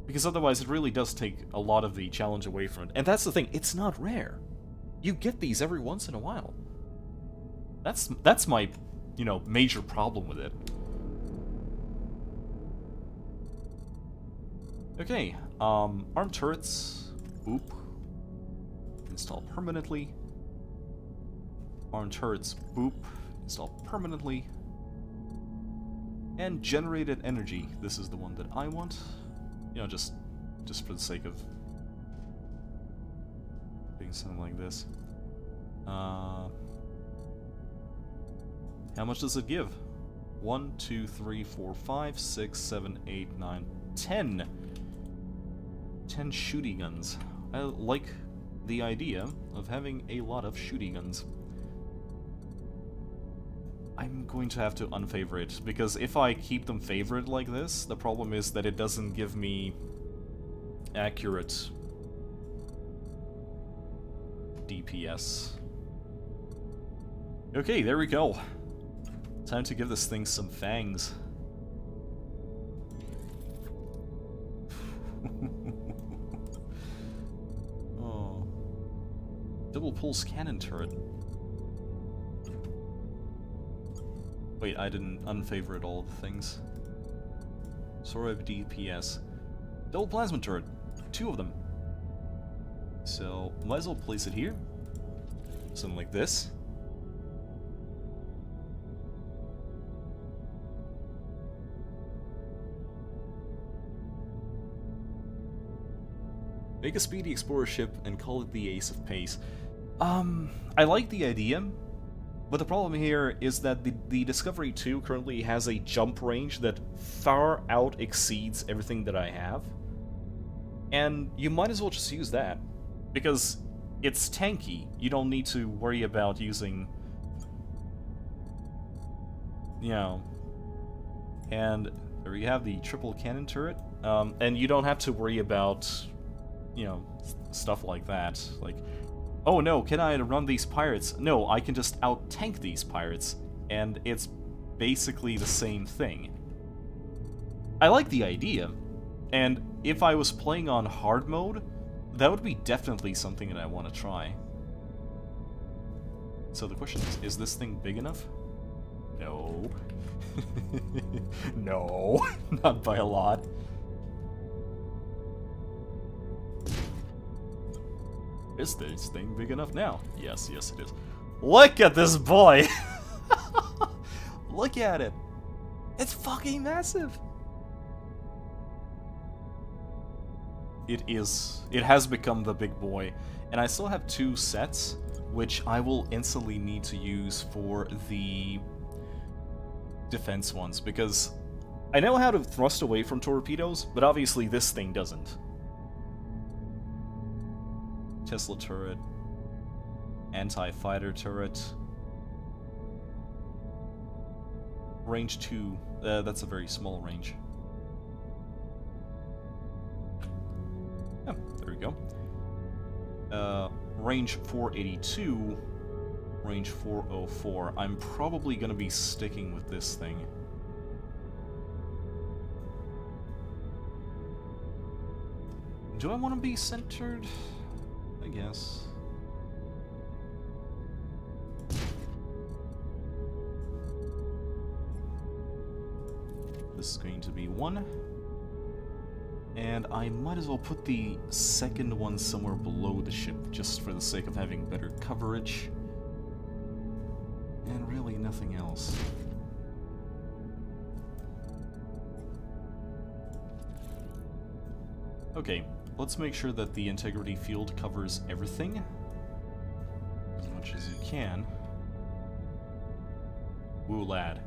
Because otherwise it really does take a lot of the challenge away from it. And that's the thing, it's not rare. You get these every once in a while. That's my, you know, major problem with it. Okay, armed turrets, boop. Install permanently. Armed turrets, boop. Install permanently. And generated energy. This is the one that I want. You know, just for the sake of doing something like this. How much does it give? 1, 2, 3, 4, 5, 6, 7, 8, 9, 10. 10 shooty guns. I like the idea of having a lot of shooty guns. I'm going to have to unfavor it, because if I keep them favored like this, the problem is that it doesn't give me accurate DPS. Okay, there we go. Time to give this thing some fangs. Oh. Double pulse cannon turret. Wait, I didn't unfavorite all of the things. Sorab DPS. Double plasma turret. 2 of them. So, might as well place it here. Something like this. Make a speedy explorer ship and call it the Ace of Pace. I like the idea, but the problem here is that the Discovery 2 currently has a jump range that far out exceeds everything that I have. And you might as well just use that, because it's tanky. You don't need to worry about using, you know, and there you have the triple cannon turret, and you don't have to worry about, you know, stuff like that. Like, Oh no, can I run these pirates? No, I can just out-tank these pirates, and it's basically the same thing. I like the idea, and if I was playing on hard mode, that would be definitely something that I want to try. So the question is this thing big enough? No. No, not by a lot. Is this thing big enough now? Yes, yes it is. Look at this boy! Look at it! It's fucking massive! It is. It has become the big boy. And I still have 2 sets, which I will instantly need to use for the defense ones, because I know how to thrust away from torpedoes, but obviously this thing doesn't. Tesla turret, anti-fighter turret, range 2, that's a very small range. Oh, there we go. Range 482, range 404. I'm probably gonna be sticking with this thing. Do I want to be centered? I guess. This is going to be 1. And I might as well put the second one somewhere below the ship, just for the sake of having better coverage. And really nothing else. Okay, let's make sure that the integrity field covers everything as much as you can. Woo, lad.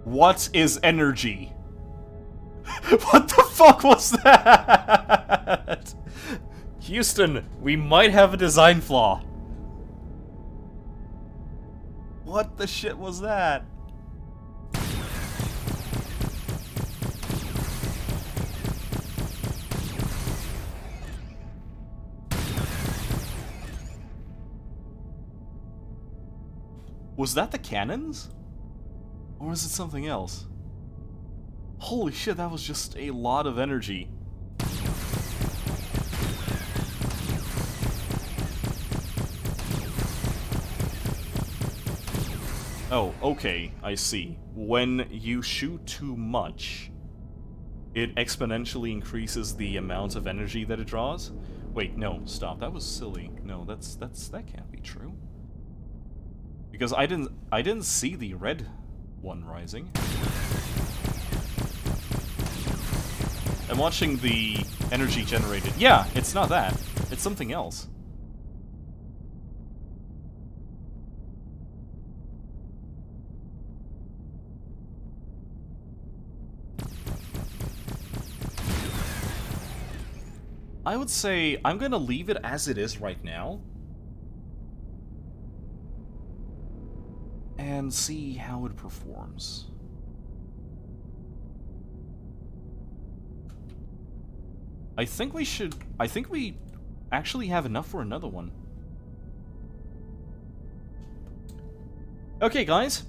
What is energy? What the fuck was that? Houston, we might have a design flaw. What the shit was that? Was that the cannons? Or is it something else? Holy shit, that was just a lot of energy. Oh, okay, I see. When you shoot too much, it exponentially increases the amount of energy that it draws? Wait, no, stop, that was silly. No, that can't be true. Because I didn't see the red one rising. I'm watching the energy generated. Yeah, it's not that. It's something else. I would say I'm gonna leave it as it is right now. And see how it performs. I think we actually have enough for another one. Okay, guys.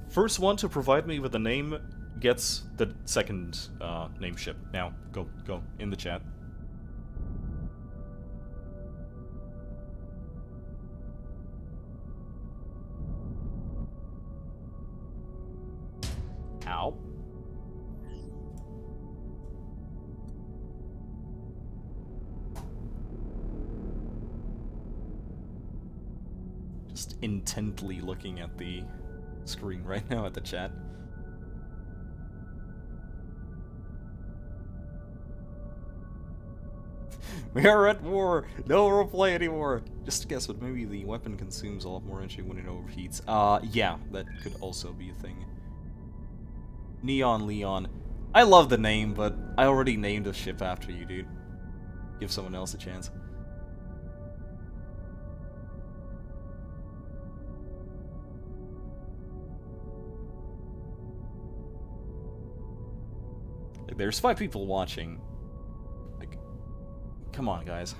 First one to provide me with a name gets the second name ship. Now, go in the chat. Ow. Just intently looking at the screen right now at the chat. We are at war! No roleplay anymore! Just a guess, but maybe the weapon consumes a lot more energy when it overheats. Yeah, that could also be a thing. Neon Leon. I love the name, but I already named a ship after you, dude. Give someone else a chance. There's 5 people watching. Like, come on, guys.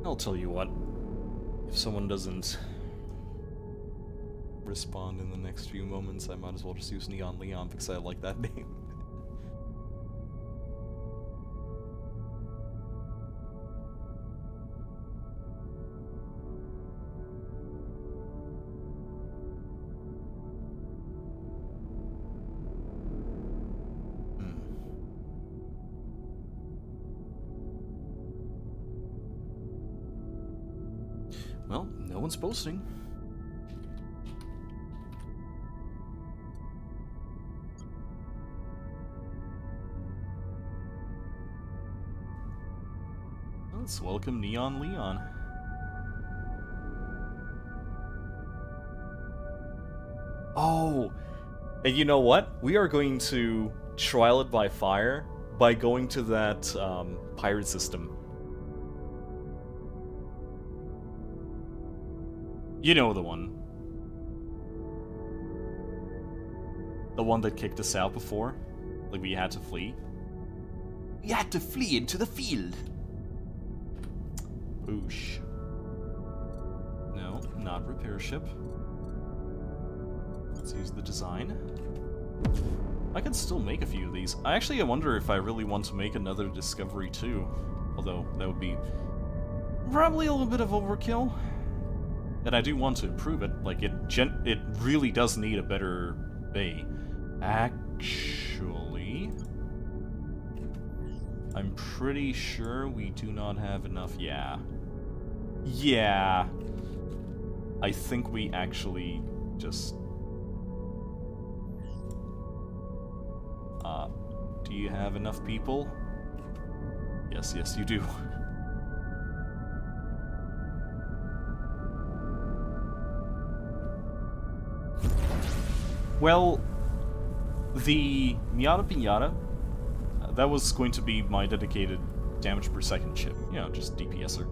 I'll tell you what, if someone doesn't respond in the next few moments, I might as well just use Neon Leon because I like that name. Well, no one's posting. Let's welcome Neon Leon. Oh! And you know what? We are going to trial it by fire by going to that pirate system. You know the one. The one that kicked us out before? Like we had to flee? We had to flee into the field! Boosh. No, not repair ship. Let's use the design. I can still make a few of these. I wonder if I really want to make another Discovery too. Although, that would be probably a little bit of overkill. And I do want to improve it. Like, it really does need a better bay. Actually, I'm pretty sure we do not have enough. Yeah. Yeah. I think we actually just... do you have enough people? Yes, yes, you do. Well, the Miata Pinata, that was going to be my dedicated damage per second chip. You know, just DPSer.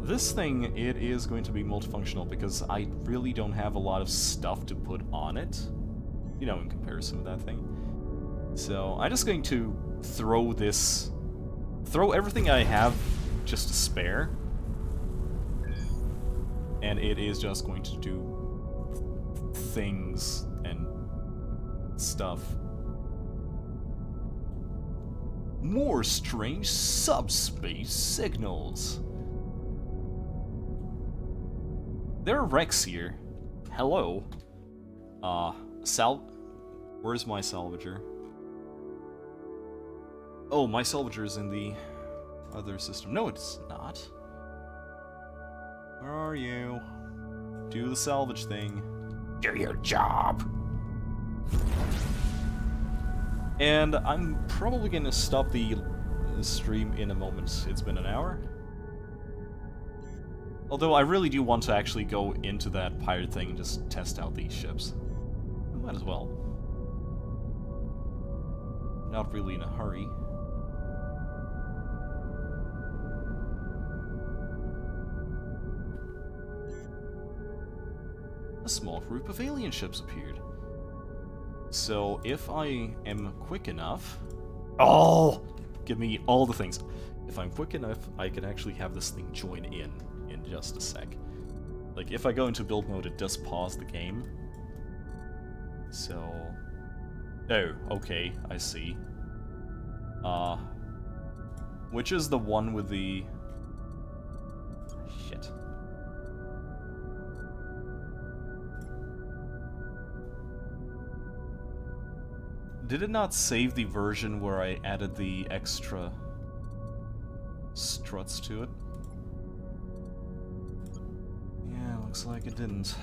This thing, it is going to be multifunctional because I really don't have a lot of stuff to put on it, you know, in comparison with that thing. So, I'm just going to throw everything I have just to spare, and it is just going to do things and stuff. More strange subspace signals. There are wrecks here. Hello. Where's my salvager? Oh, my salvager is in the other system. No, it's not. Where are you? Do the salvage thing. Do your job. And I'm probably gonna stop the stream in a moment. It's been an hour. Although I really do want to actually go into that pirate thing and just test out these ships. I might as well. Not really in a hurry. A small group of alien ships appeared. So if I am quick enough... Oh! Give me all the things. If I'm quick enough, I can actually have this thing join in just a sec. Like, if I go into build mode, it does pause the game. So... Oh, okay, I see. Which is the one with the... Shit. Did it not save the version where I added the extra struts to it? Yeah, looks like it didn't.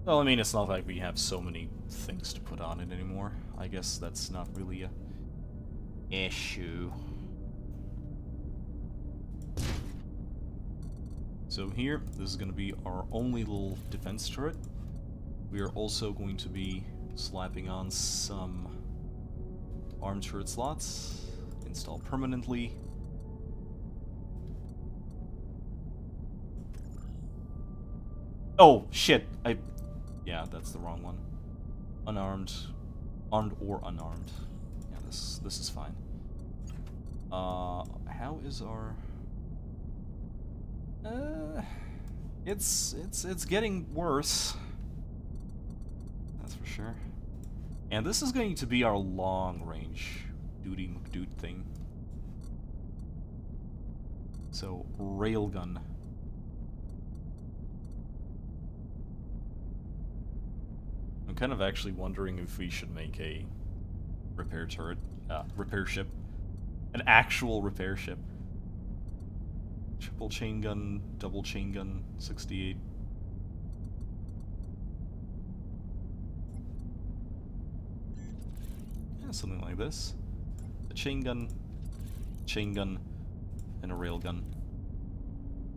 Well, I mean, it's not like we have so many things to put on it anymore. I guess that's not really a issue. So here, this is going to be our only little defense turret. We are also going to be slapping on some arm turret slots Install permanently. Oh, shit! Yeah, that's the wrong one. Unarmed. Armed or unarmed. Yeah, this is fine. How is our... It's getting worse. That's for sure. And this is going to be our long-range Duty McDude thing. So, railgun. I'm kind of actually wondering if we should make a repair turret, repair ship. An actual repair ship. Triple chain gun, double chain gun, 68. Yeah, something like this. A chain gun, and a railgun.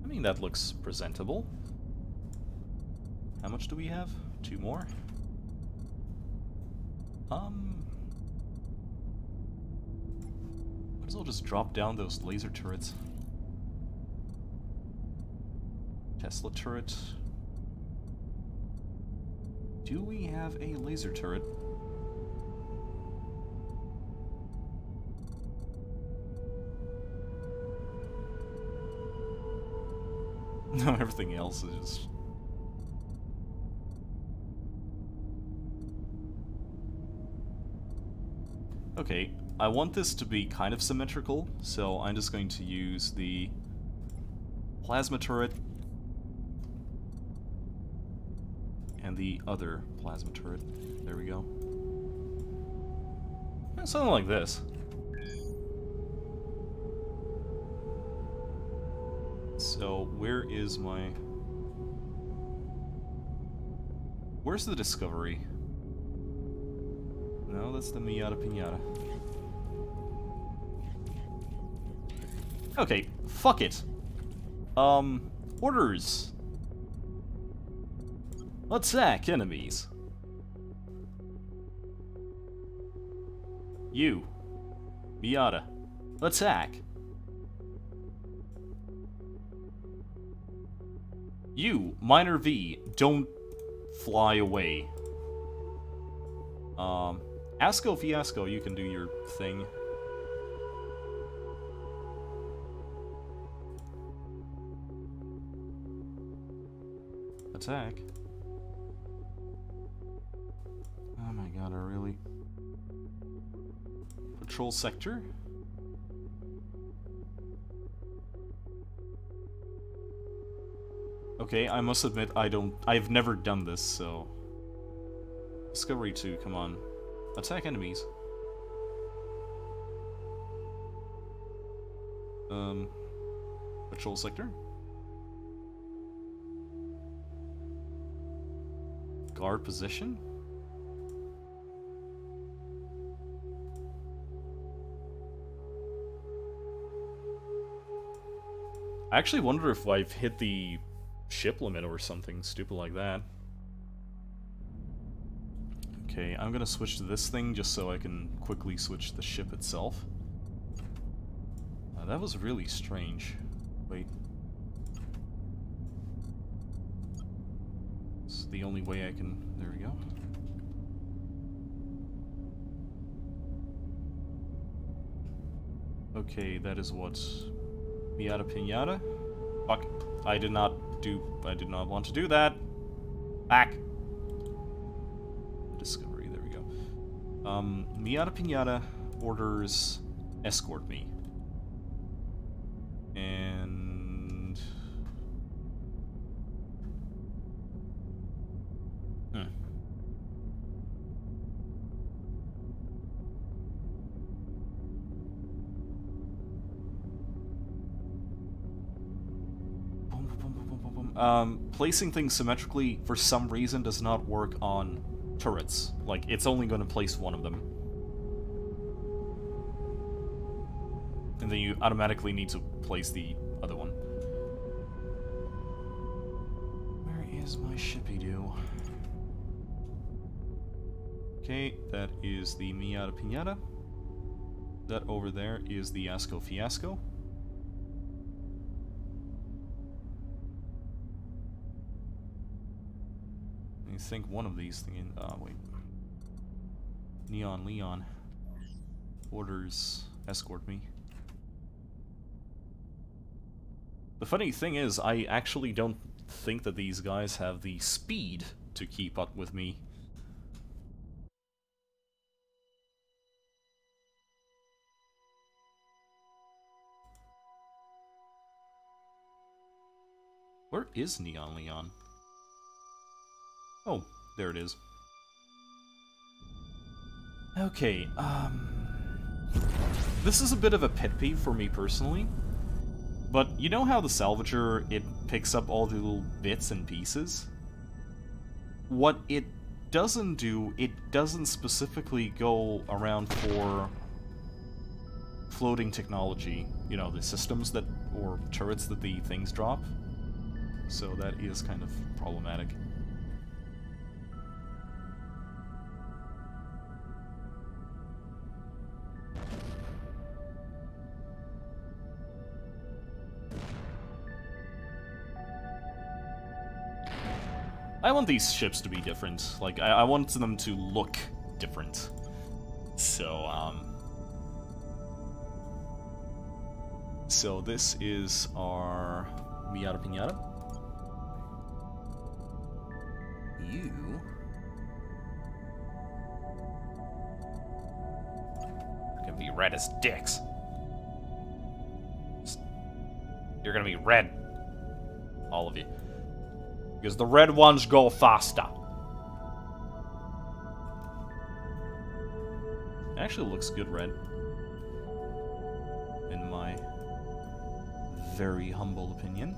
I mean, that looks presentable. How much do we have? 2 more? Might as well just drop down those laser turrets. Tesla turret. Do we have a laser turret? No, everything else is just... Okay, I want this to be kind of symmetrical, so I'm just going to use the plasma turret and the other plasma turret. There we go. Yeah, something like this. So, where is my... Where's the Discovery? No, that's the Miata Pinata. Okay, fuck it. Orders. Attack enemies. You, Miata, attack. You, Minor V, don't fly away. Asco Fiasco, you can do your thing. Attack. Oh my god, I really... Patrol sector? Okay, I must admit I've never done this, so... Discovery 2, come on. Attack enemies. Patrol sector? Guard position? I actually wonder if I've hit the ship limit or something stupid like that. Okay, I'm gonna switch to this thing just so I can quickly switch the ship itself. That was really strange. Wait. It's the only way I can... There we go. Okay, that is what... Miata Pinata? Fuck. I did not want to do that. Back. Discovery, there we go. Miata Pinata orders escort me. And... placing things symmetrically for some reason does not work on turrets. Like, it's only going to place one of them. And then you automatically need to place the other one. Where is my shippy-doo? Okay, that is the Miata Pinata. that over there is the Asco Fiasco. I think one of these things... wait. Neon Leon orders escort me. The funny thing is, I actually don't think that these guys have the speed to keep up with me. Where is Neon Leon? Oh, there it is. Okay, this is a bit of a pet peeve for me personally, but you know how the salvager, it picks up all the little bits and pieces? What it doesn't do, it doesn't specifically go around for floating technology, you know, the systems that, or turrets that the things drop. So that is kind of problematic. I want these ships to be different. Like, I want them to look different. So, so this is our Miata Pinata. You... gonna be red as dicks. You're gonna be red. All of you. Because the red ones go faster. It actually looks good red. In my very humble opinion.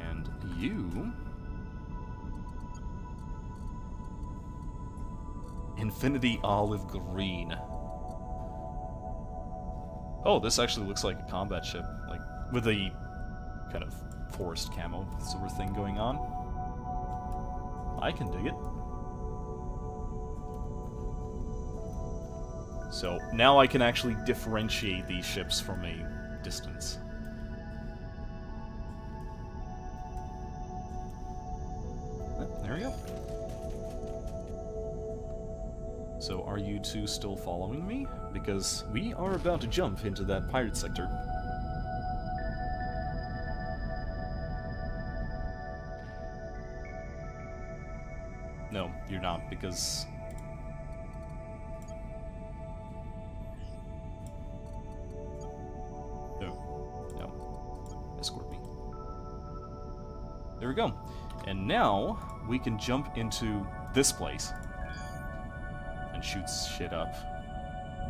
And you... Infinity Olive Green. Oh, this actually looks like a combat ship, like, with a kind of forest camo sort of thing going on. I can dig it. So, now I can actually differentiate these ships from a distance. There we go. So, are you two still following me? Because we are about to jump into that pirate sector. No, you're not, because... No. Escort me. There we go. And now, we can jump into this place. And shoots shit up.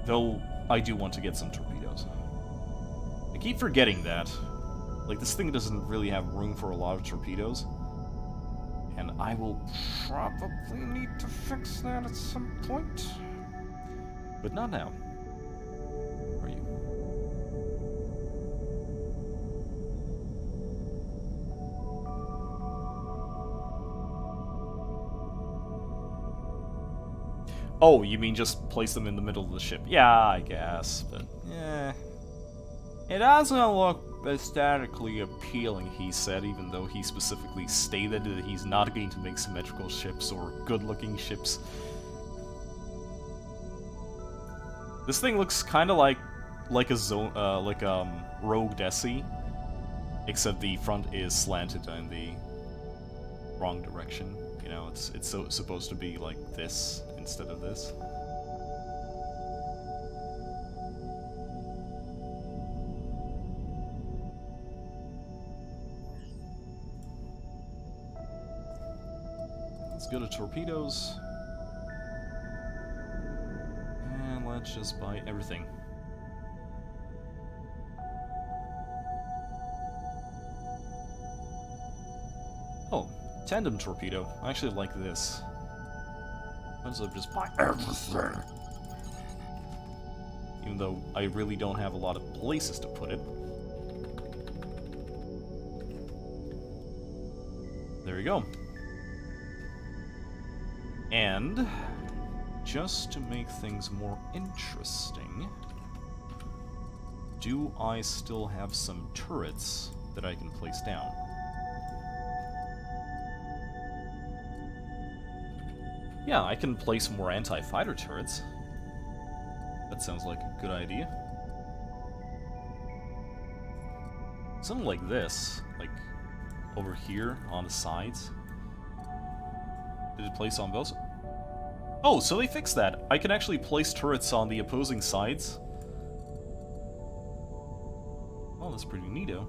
Though, I do want to get some torpedoes. I keep forgetting that. Like, this thing doesn't really have room for a lot of torpedoes. And I will probably need to fix that at some point. But not now. Are you? Oh, you mean just place them in the middle of the ship? Yeah, I guess, but yeah. It doesn't look aesthetically appealing, he said, even though he specifically stated that he's not going to make symmetrical ships or good-looking ships. This thing looks kind of like a zone, Rogue Desi, except the front is slanted in the wrong direction. You know, it's supposed to be like this instead of this. Let's go to torpedoes. And let's just buy everything. Oh, Tandem Torpedo. I actually like this. Might as well just buy everything. Even though I really don't have a lot of places to put it. There you go. And just to make things more interesting, do I still have some turrets that I can place down? Yeah, I can place more anti-fighter turrets. That sounds like a good idea. Something like this, like over here on the sides. Did it place on both? Oh, so they fixed that. I can actually place turrets on the opposing sides. Oh, that's pretty neato.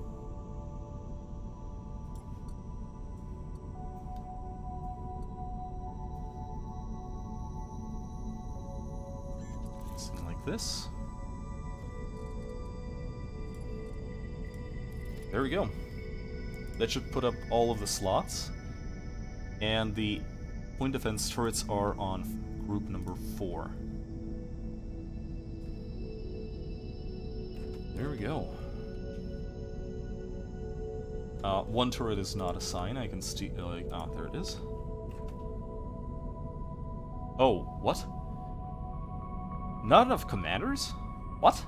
Something like this. There we go. That should put up all of the slots. And the point defense turrets are on group number 4. There we go. One turret is not a sign. I can there it is. Oh, what? Not enough commanders? What?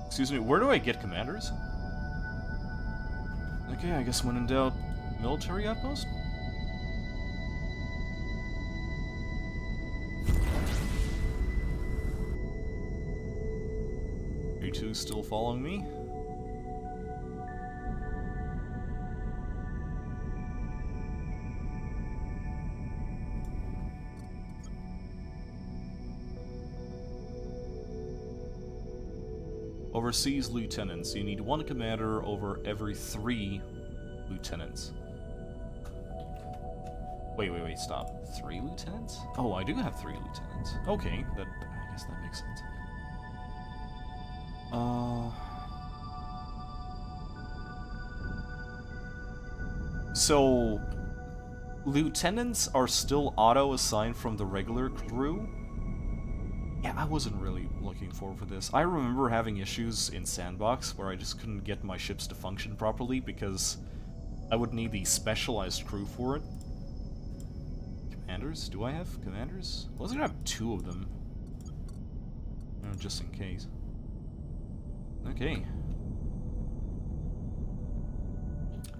Excuse me, where do I get commanders? Okay, I guess when in doubt, military outpost? Are you two still following me? Overseas lieutenants. You need 1 commander over every 3 lieutenants. Wait, stop. 3 lieutenants? Oh, I do have 3 lieutenants. Okay, I guess that makes sense. So, lieutenants are still auto-assigned from the regular crew? Yeah, I wasn't really looking forward for this. I remember having issues in Sandbox where I just couldn't get my ships to function properly because I would need the specialized crew for it. Commanders? Do I have commanders? I was gonna have 2 of them. Just in case. Okay.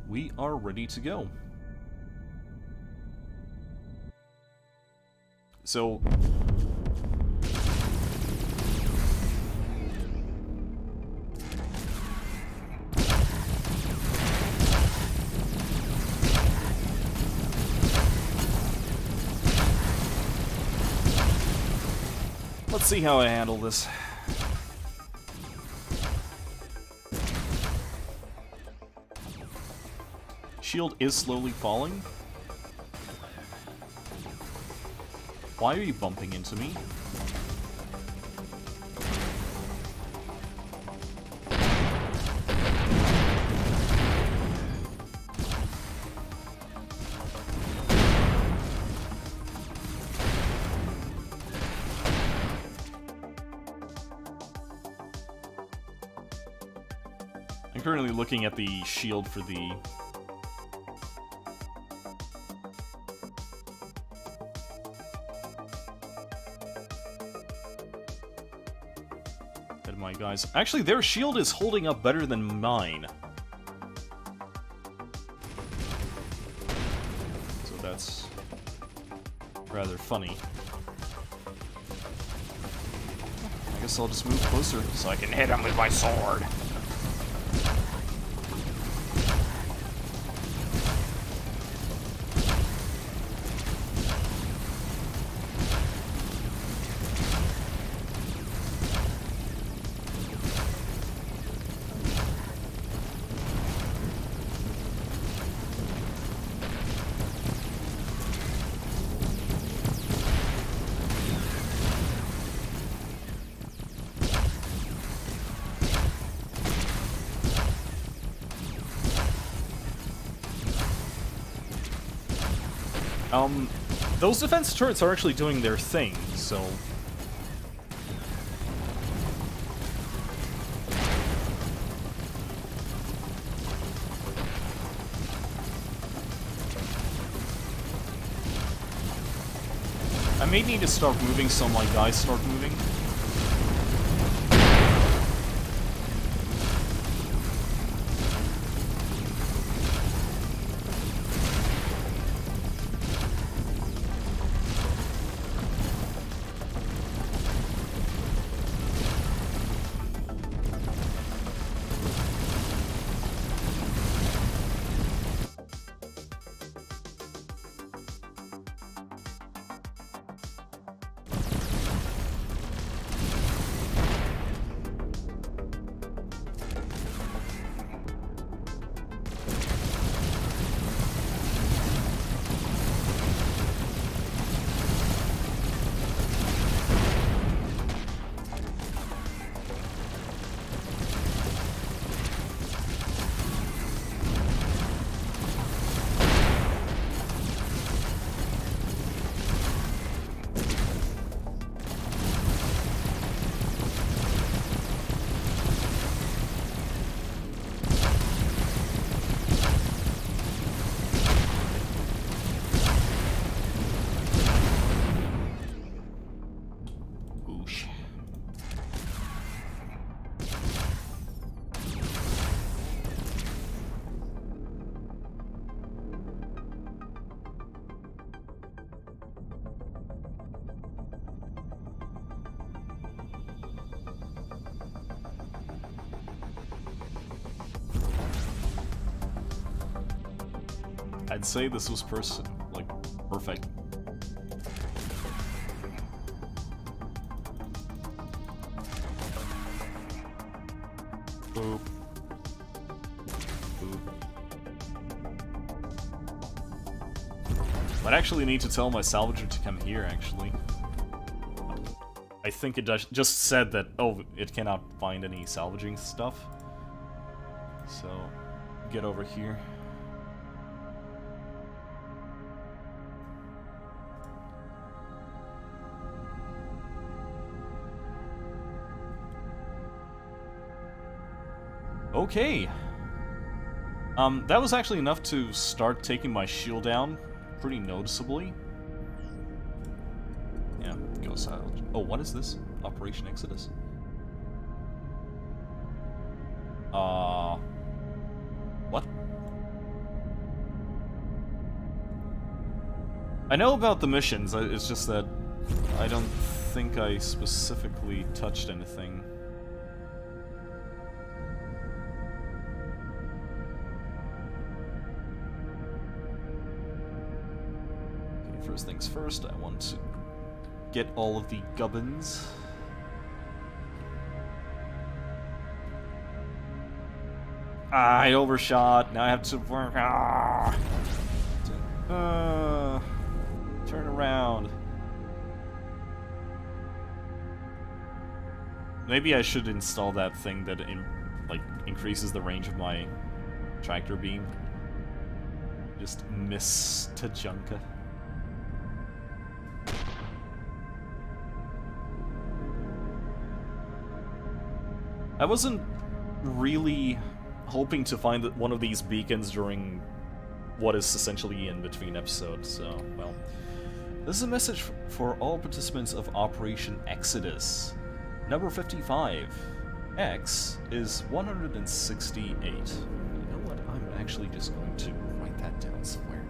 We are ready to go. So... let's see how I handle this. Shield is slowly falling. Why are you bumping into me? I'm currently looking at the shield for the... my guys. Actually, their shield is holding up better than mine. So that's rather funny. I guess I'll just move closer so I can hit him with my sword. Those defense turrets are actually doing their thing, so... may need to start moving so my guys start moving. I'd say this was perfect. Boop. Boop. Might actually need to tell my salvager to come here, actually. I think it just said that, oh, it cannot find any salvaging stuff. So, get over here. Okay. That was actually enough to start taking my shield down pretty noticeably. Yeah, go silent. Oh, what is this? Operation Exodus? What? I know about the missions, it's just that I don't think I specifically touched anything. First things first, I want to get all of the gubbins. Ah, I overshot. Now I have to work. Ah. Turn around. Maybe I should install that thing that increases the range of my tractor beam. Just miss Tajanka. I wasn't really hoping to find one of these beacons during what is essentially in between episodes, so, well. This is a message for all participants of Operation Exodus. Number 55. X is 168. You know what? I'm actually just going to write that down somewhere.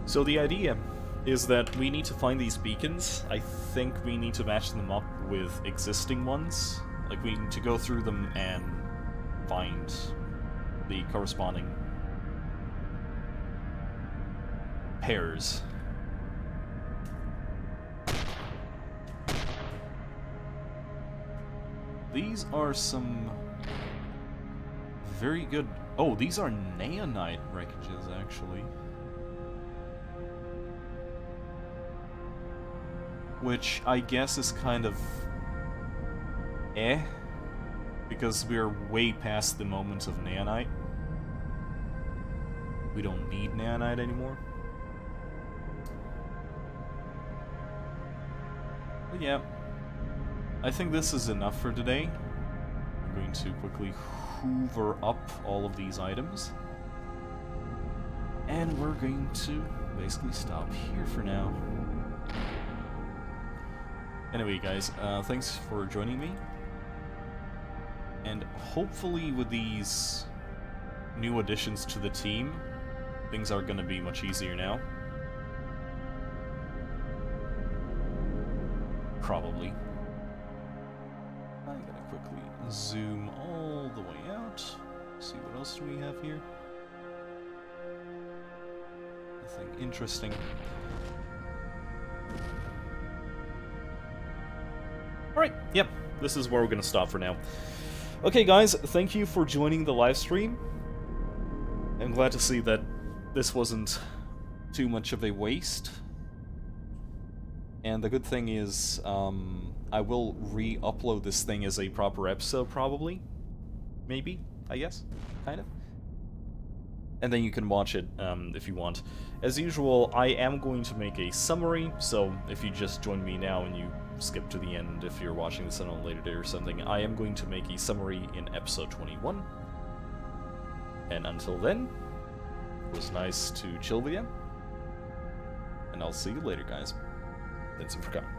So the idea is that we need to find these beacons. I think we need to match them up with existing ones. Like, we need to go through them and find the corresponding pairs. These are some very good... Oh, these are Neonite wreckages, actually. Which I guess is kind of because we're way past the moment of Neonite. We don't need Neonite anymore. But yeah, I think this is enough for today. I'm going to quickly hoover up all of these items. And we're going to basically stop here for now. Anyway, guys, thanks for joining me. And hopefully with these new additions to the team, things are going to be much easier now. Probably. I gotta quickly zoom all the way out. See what else do we have here. Nothing interesting. Alright, yep, this is where we're gonna stop for now. Okay guys, thank you for joining the live stream. I'm glad to see that this wasn't too much of a waste. And the good thing is, I will re-upload this thing as a proper episode, probably. Maybe, I guess, kind of. And then you can watch it, if you want. As usual, I am going to make a summary, so if you just join me now and you skip to the end if you're watching this on a later day or something, I am going to make a summary in episode 21. And until then, it was nice to chill with you. And I'll see you later, guys. That's it for coming.